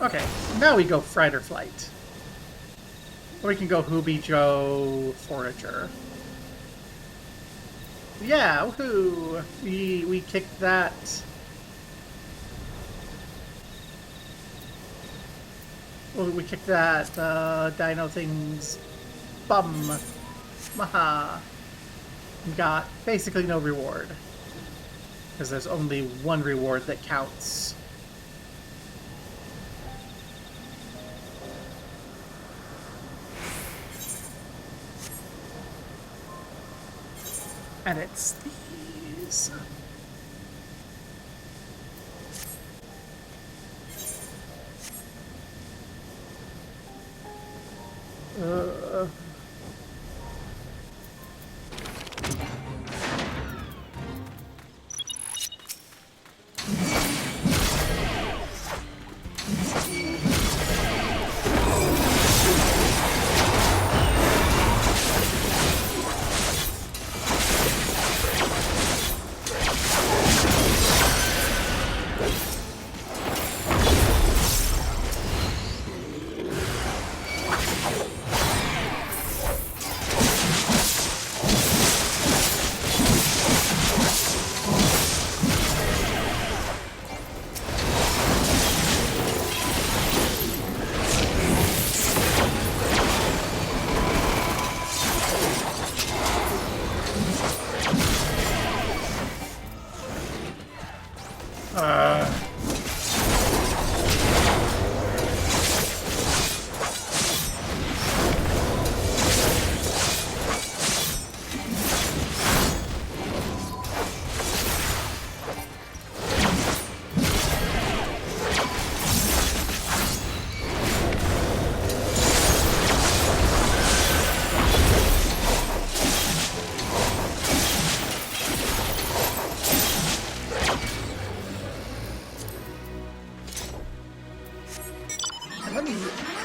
Speaker 1: Okay, now we go Fright or Flight. Or we can go Hoobie Joe Forager. Yeah, woohoo! We kicked that. Well, we kicked that dino thing's bum. Maha. Got basically no reward. Because there's only one reward that counts. And it's these.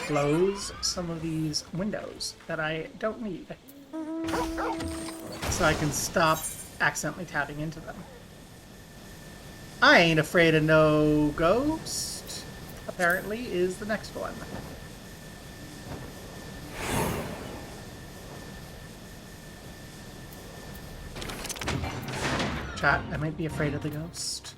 Speaker 1: Close some of these windows that I don't need, so I can stop accidentally tapping into them. I ain't afraid of no ghost, apparently, is the next one. Chat, I might be afraid of the ghost.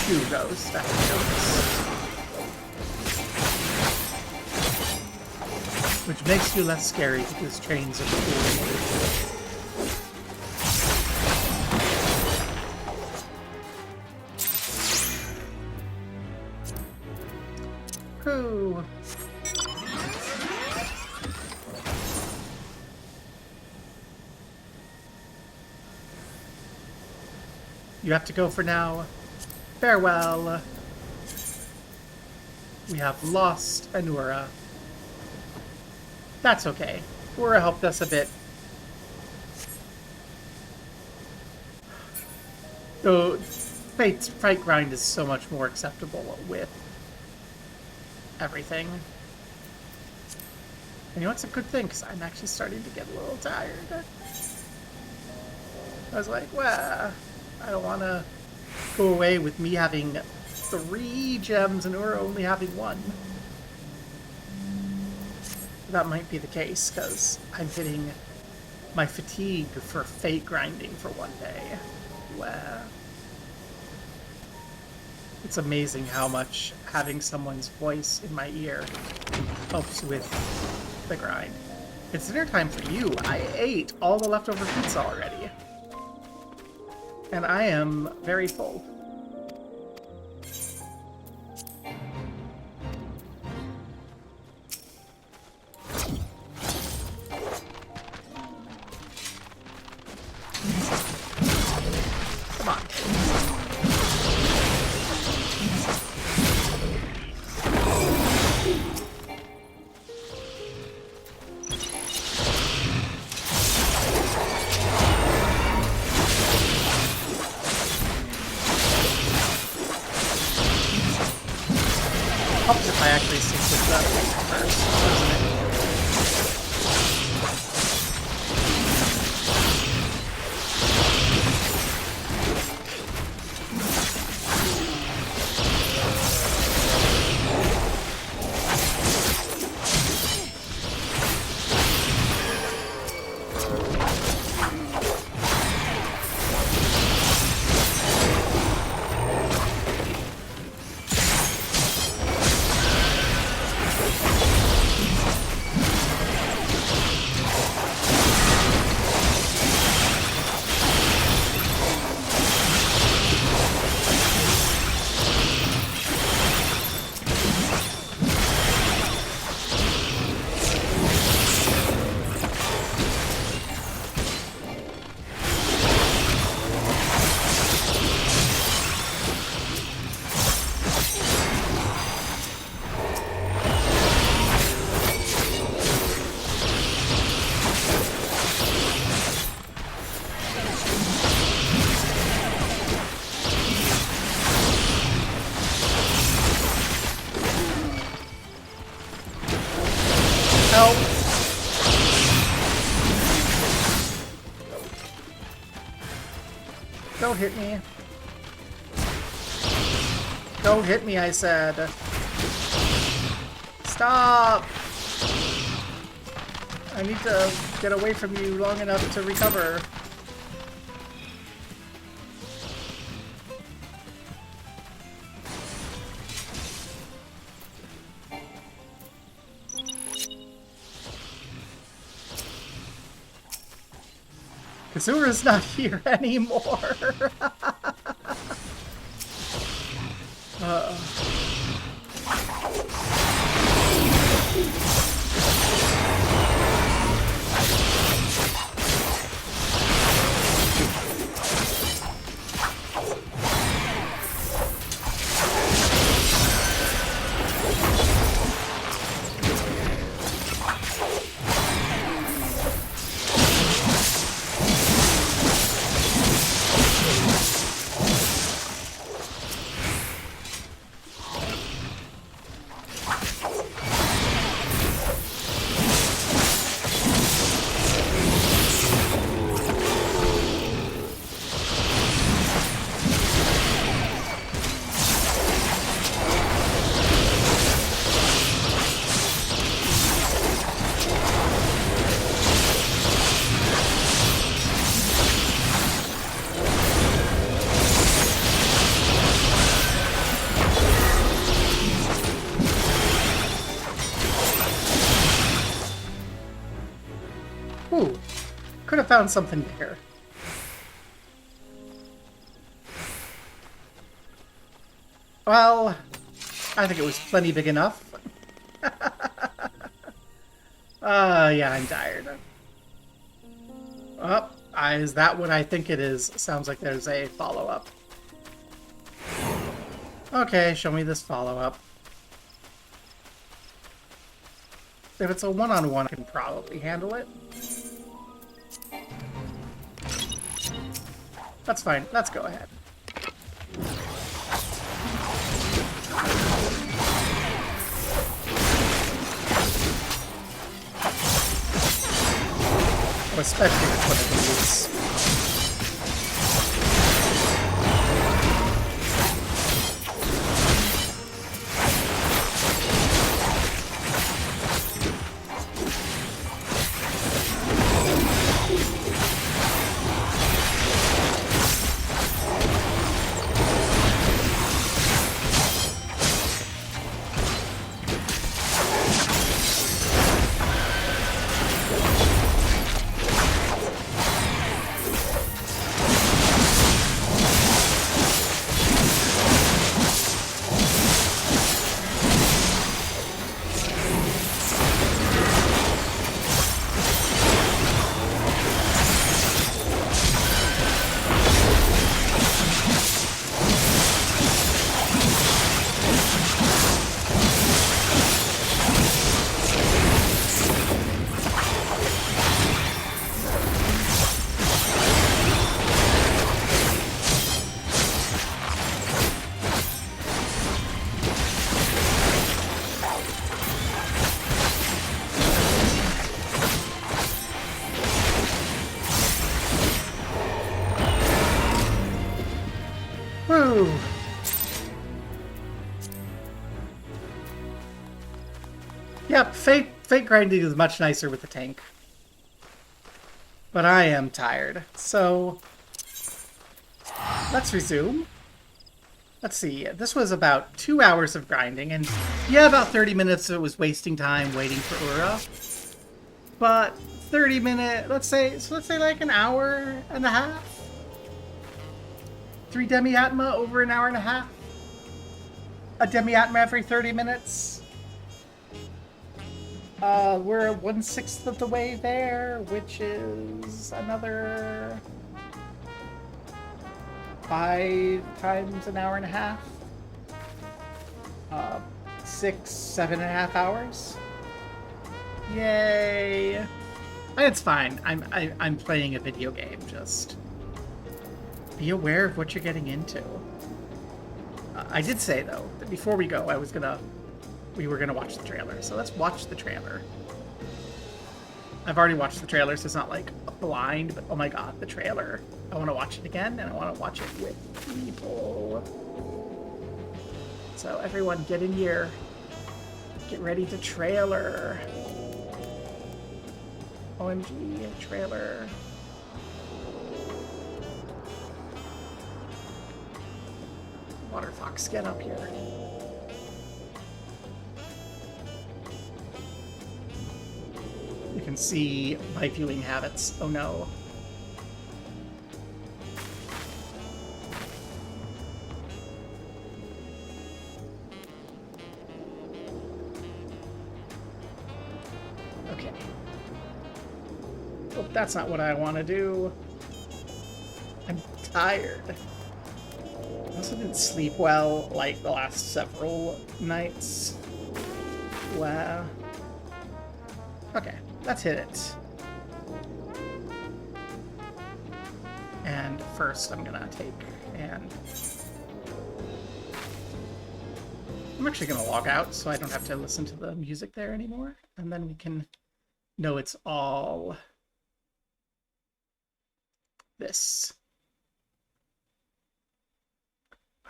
Speaker 1: two ghosts, I noticed. Which makes you less scary because trains are cool. Whew. You have to go for now. Farewell. We have lost Anura. That's okay. Ura helped us a bit. Though fight grind is so much more acceptable with everything. And you know, it's a good thing, because I'm actually starting to get a little tired. I was like, well, I don't want to go away with me having 3 gems and Ura only having 1. That might be the case, because I'm hitting my fatigue for fate grinding for 1 day. Wow. It's amazing how much having someone's voice in my ear helps with the grind. It's dinner time for you. I ate all the leftover pizza already. And I am very full. Come on. Helps if I actually stick with that first, doesn't it? Help! Don't hit me. Don't hit me, I said. Stop! I need to get away from you long enough to recover. Kazura's not here anymore. Ooh, could have found something bigger. Well, I think it was plenty big enough. Yeah, I'm tired. Oh, is that what I think it is? Sounds like there's a follow-up. Okay, show me this follow-up. If it's a one-on-one, I can probably handle it. That's fine. Let's go ahead. Especially with one of these. Woo! Yep, fate grinding is much nicer with the tank. But I am tired, so let's resume. Let's see, this was about 2 hours of grinding, and yeah, about 30 minutes it was wasting time waiting for Ura. But 30 minutes, let's say like an hour and a half? 3 demiatma over an hour and a half? A demiatma every 30 minutes? We're 1/6 of the way there, which is another 5 times an hour and a half. 6, 7.5 hours. Yay! It's fine. I'm playing a video game. Just be aware of what you're getting into. I did say though that before we go, we were gonna watch the trailer. So let's watch the trailer. I've already watched the trailer, so it's not like blind, but oh my god, the trailer. I want to watch it again, and I want to watch it with people. So everyone get in here. Get ready to trailer. OMG, trailer. Water Fox, get up here. You can see my viewing habits. Oh no. Okay. Oh, that's not what I want to do. I'm tired. I also didn't sleep well, like, the last several nights. Wow. Okay, let's hit it. And first I'm gonna take and... I'm actually gonna log out so I don't have to listen to the music there anymore. And then we can know it's all this.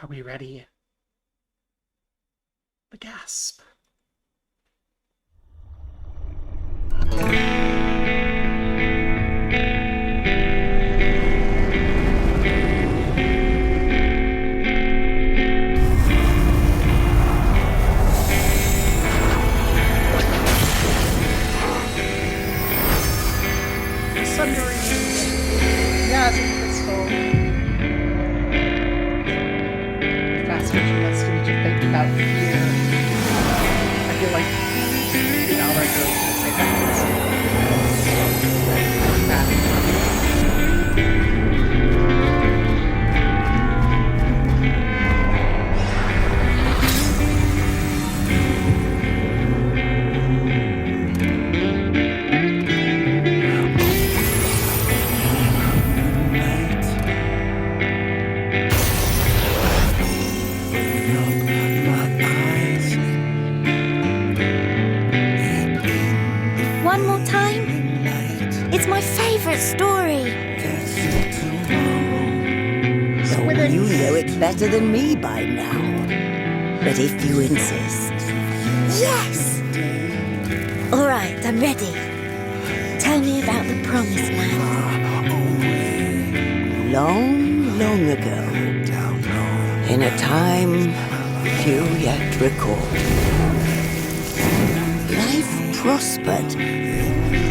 Speaker 1: Are we ready? The gasp. Thundering! Yes, it's crystal. Faster to us to each think about fear. I feel like the outright girl is gonna say
Speaker 2: One more time? It's my favorite story.
Speaker 3: Oh, you know it better than me by now. But if you insist.
Speaker 2: Yes! All right, I'm ready. Tell me about the Promised Land.
Speaker 3: Long, long ago, in a time few yet recall, life prospered,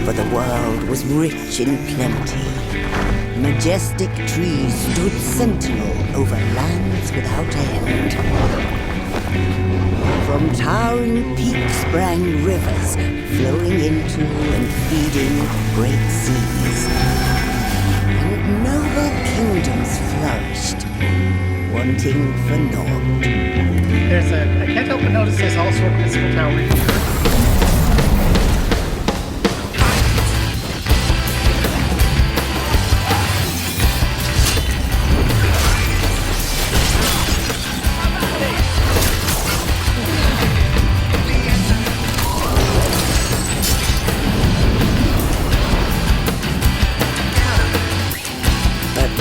Speaker 3: for the world was rich in plenty. Majestic trees stood sentinel over lands without end. From towering peaks sprang rivers, flowing into and feeding great seas. And noble kingdoms flourished, wanting for naught.
Speaker 1: I can't help but notice there's also a crystal tower here.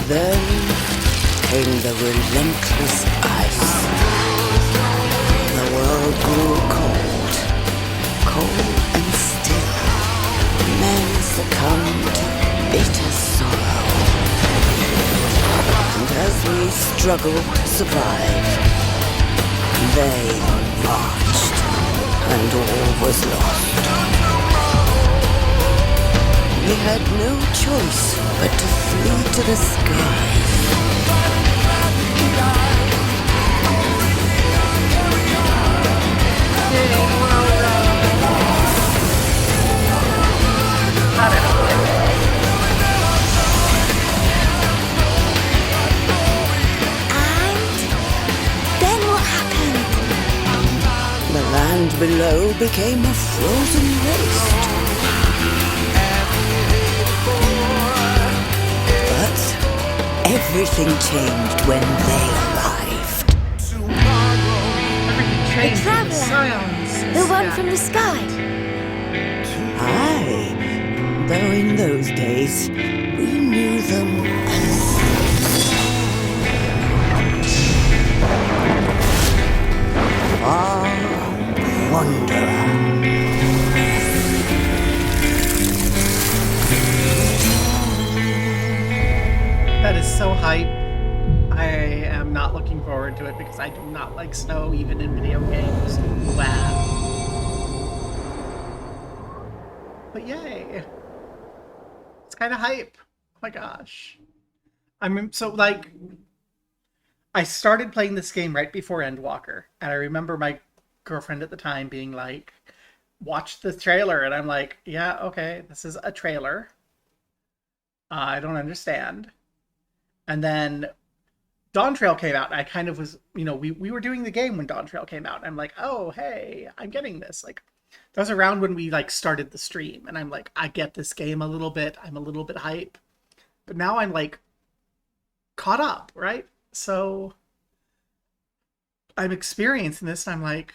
Speaker 3: Then came the relentless ice. The world grew cold, cold and still. Men succumbed to bitter sorrow. And as we struggled to survive, they marched, and all was lost. We had no choice but to flee to the skies.
Speaker 2: And then what happened?
Speaker 3: The land below became a frozen waste. Everything changed when they arrived.
Speaker 1: Everything changed.
Speaker 2: The traveler.
Speaker 1: Scions.
Speaker 2: The one from the sky.
Speaker 3: Aye, though in those days we knew them as far wanderer.
Speaker 1: That is so hype. I am not looking forward to it because I do not like snow even in video games. Wow. But yay. It's kind of hype. Oh my gosh. I'm so like, I started playing this game right before Endwalker, and I remember my girlfriend at the time being like, watch the trailer, and I'm like, yeah, okay, this is a trailer. I don't understand. And then Dawn Trail came out, and I kind of was, we were doing the game when Dawn Trail came out. And I'm like, oh, hey, I'm getting this. Like, that was around when we, like, started the stream. And I'm like, I get this game a little bit. I'm a little bit hype. But now I'm, like, caught up, right? So I'm experiencing this, and I'm like,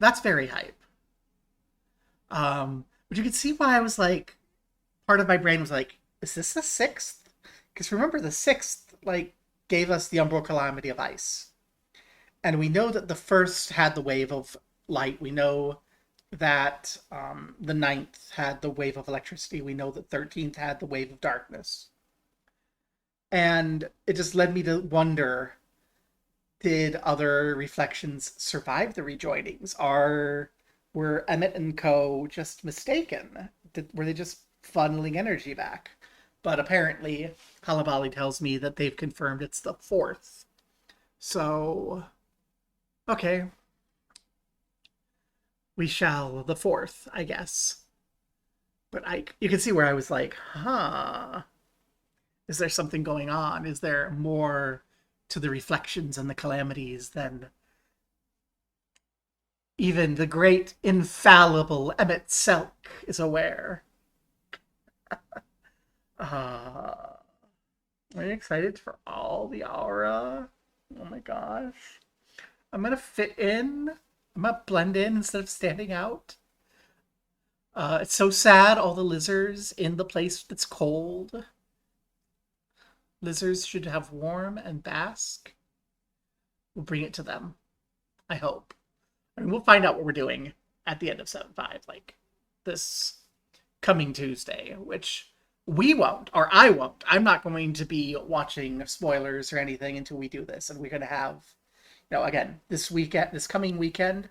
Speaker 1: that's very hype. But you can see why I was like, part of my brain was like, is this the 6th? Because remember, the 6th, like, gave us the Umbral Calamity of Ice. And we know that the 1st had the Wave of Light. We know that the 9th had the Wave of Electricity. We know that 13th had the Wave of Darkness. And it just led me to wonder, did other reflections survive the rejoinings? Were Emmett and co. just mistaken? were they just funneling energy back? But apparently, Kalabali tells me that they've confirmed it's the fourth. So, okay, we shall the fourth, I guess. But you can see where I was like, huh, is there something going on? Is there more to the reflections and the calamities than even the great infallible Emmett Selk is aware? Uh, are you excited for all the aura? Oh my gosh. I'm gonna fit in. I'm gonna blend in instead of standing out. It's so sad, all the lizards in the place that's cold. Lizards should have warm and bask. We'll bring it to them. I hope. I mean, we'll find out what we're doing at the end of 7.5, like this coming Tuesday, which we won't, or I won't. I'm not going to be watching spoilers or anything until we do this, and we're going to have, again, this coming weekend,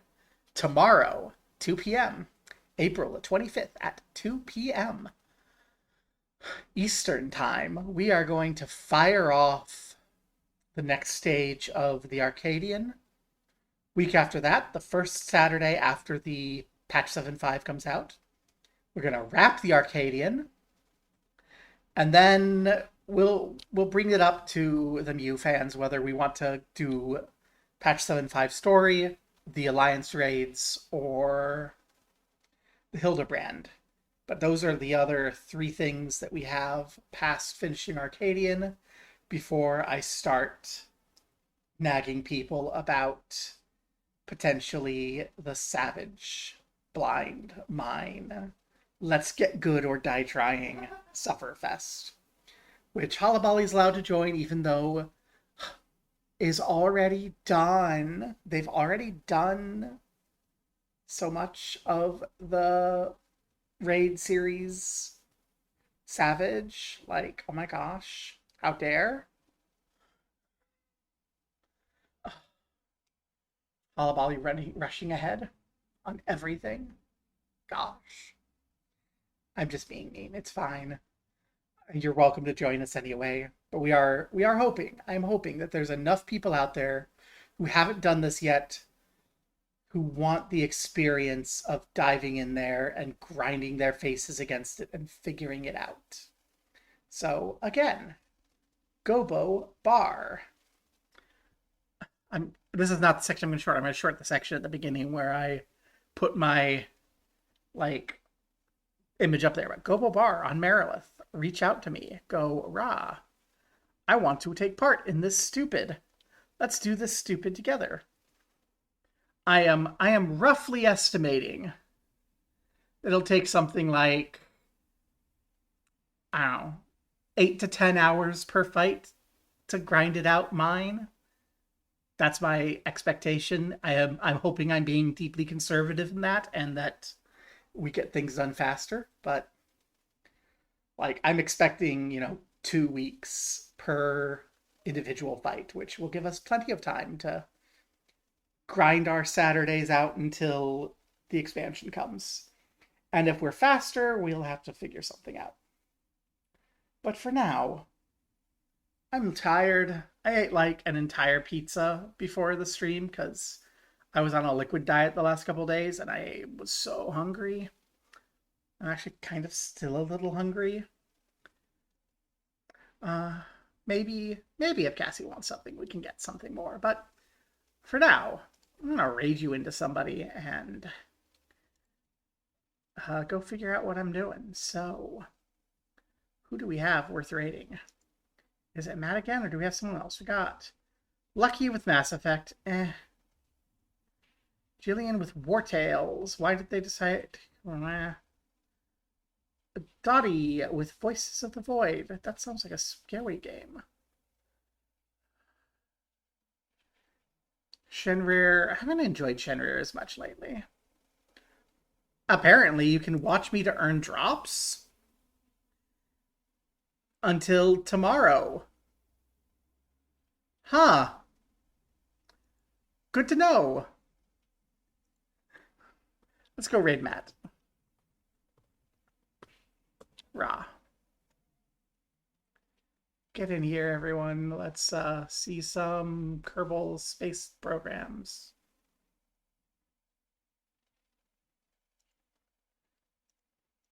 Speaker 1: tomorrow, 2 p.m., April the 25th at 2 p.m. Eastern Time, we are going to fire off the next stage of the Arcadian. Week after that, the first Saturday after the patch 7.5 comes out, we're going to wrap the Arcadian, and then we'll bring it up to the Mew fans whether we want to do patch 7.5 story, the Alliance raids, or the Hildebrand. But those are the other three things that we have past finishing Arcadian before I start nagging people about potentially the Savage Blind Mine Let's Get Good or Die Trying Sufferfest, which Halabali's allowed to join even though is already done. They've already done so much of the raid series Savage. Like, oh my gosh, how dare. Halabali rushing ahead on everything. Gosh. I'm just being mean. It's fine. You're welcome to join us anyway. But we are hoping. I'm hoping that there's enough people out there who haven't done this yet, who want the experience of diving in there and grinding their faces against it and figuring it out. So again, Gobo Bar. This is not the section I'm going to short. I'm going to short the section at the beginning where I put my image up there. But Gobo Bar on Marilith, reach out to me. Go rah. I want to take part in this stupid. Let's do this stupid together. I am roughly estimating it'll take something like, I don't know, 8 to 10 hours per fight to grind it out mine. That's my expectation. I'm hoping I'm being deeply conservative in that and that we get things done faster. But I'm expecting, 2 weeks per individual fight, which will give us plenty of time to grind our Saturdays out until the expansion comes. And if we're faster, we'll have to figure something out. But for now, I'm tired. I ate an entire pizza before the stream because I was on a liquid diet the last couple days and I was so hungry. I'm actually kind of still a little hungry. Maybe if Cassie wants something, we can get something more. But for now, I'm gonna raid you into somebody and go figure out what I'm doing. So, who do we have worth raiding? Is it Matt again, or do we have someone else? We got Lucky with Mass Effect. Jillian with Wartails. Why did they decide? Dottie with Voices of the Void. That sounds like a scary game. Shenrir. I haven't enjoyed Shenrir as much lately. Apparently, you can watch me to earn drops until tomorrow. Huh. Good to know. Let's go raid Matt. Rah. Get in here, everyone. Let's see some Kerbal space programs.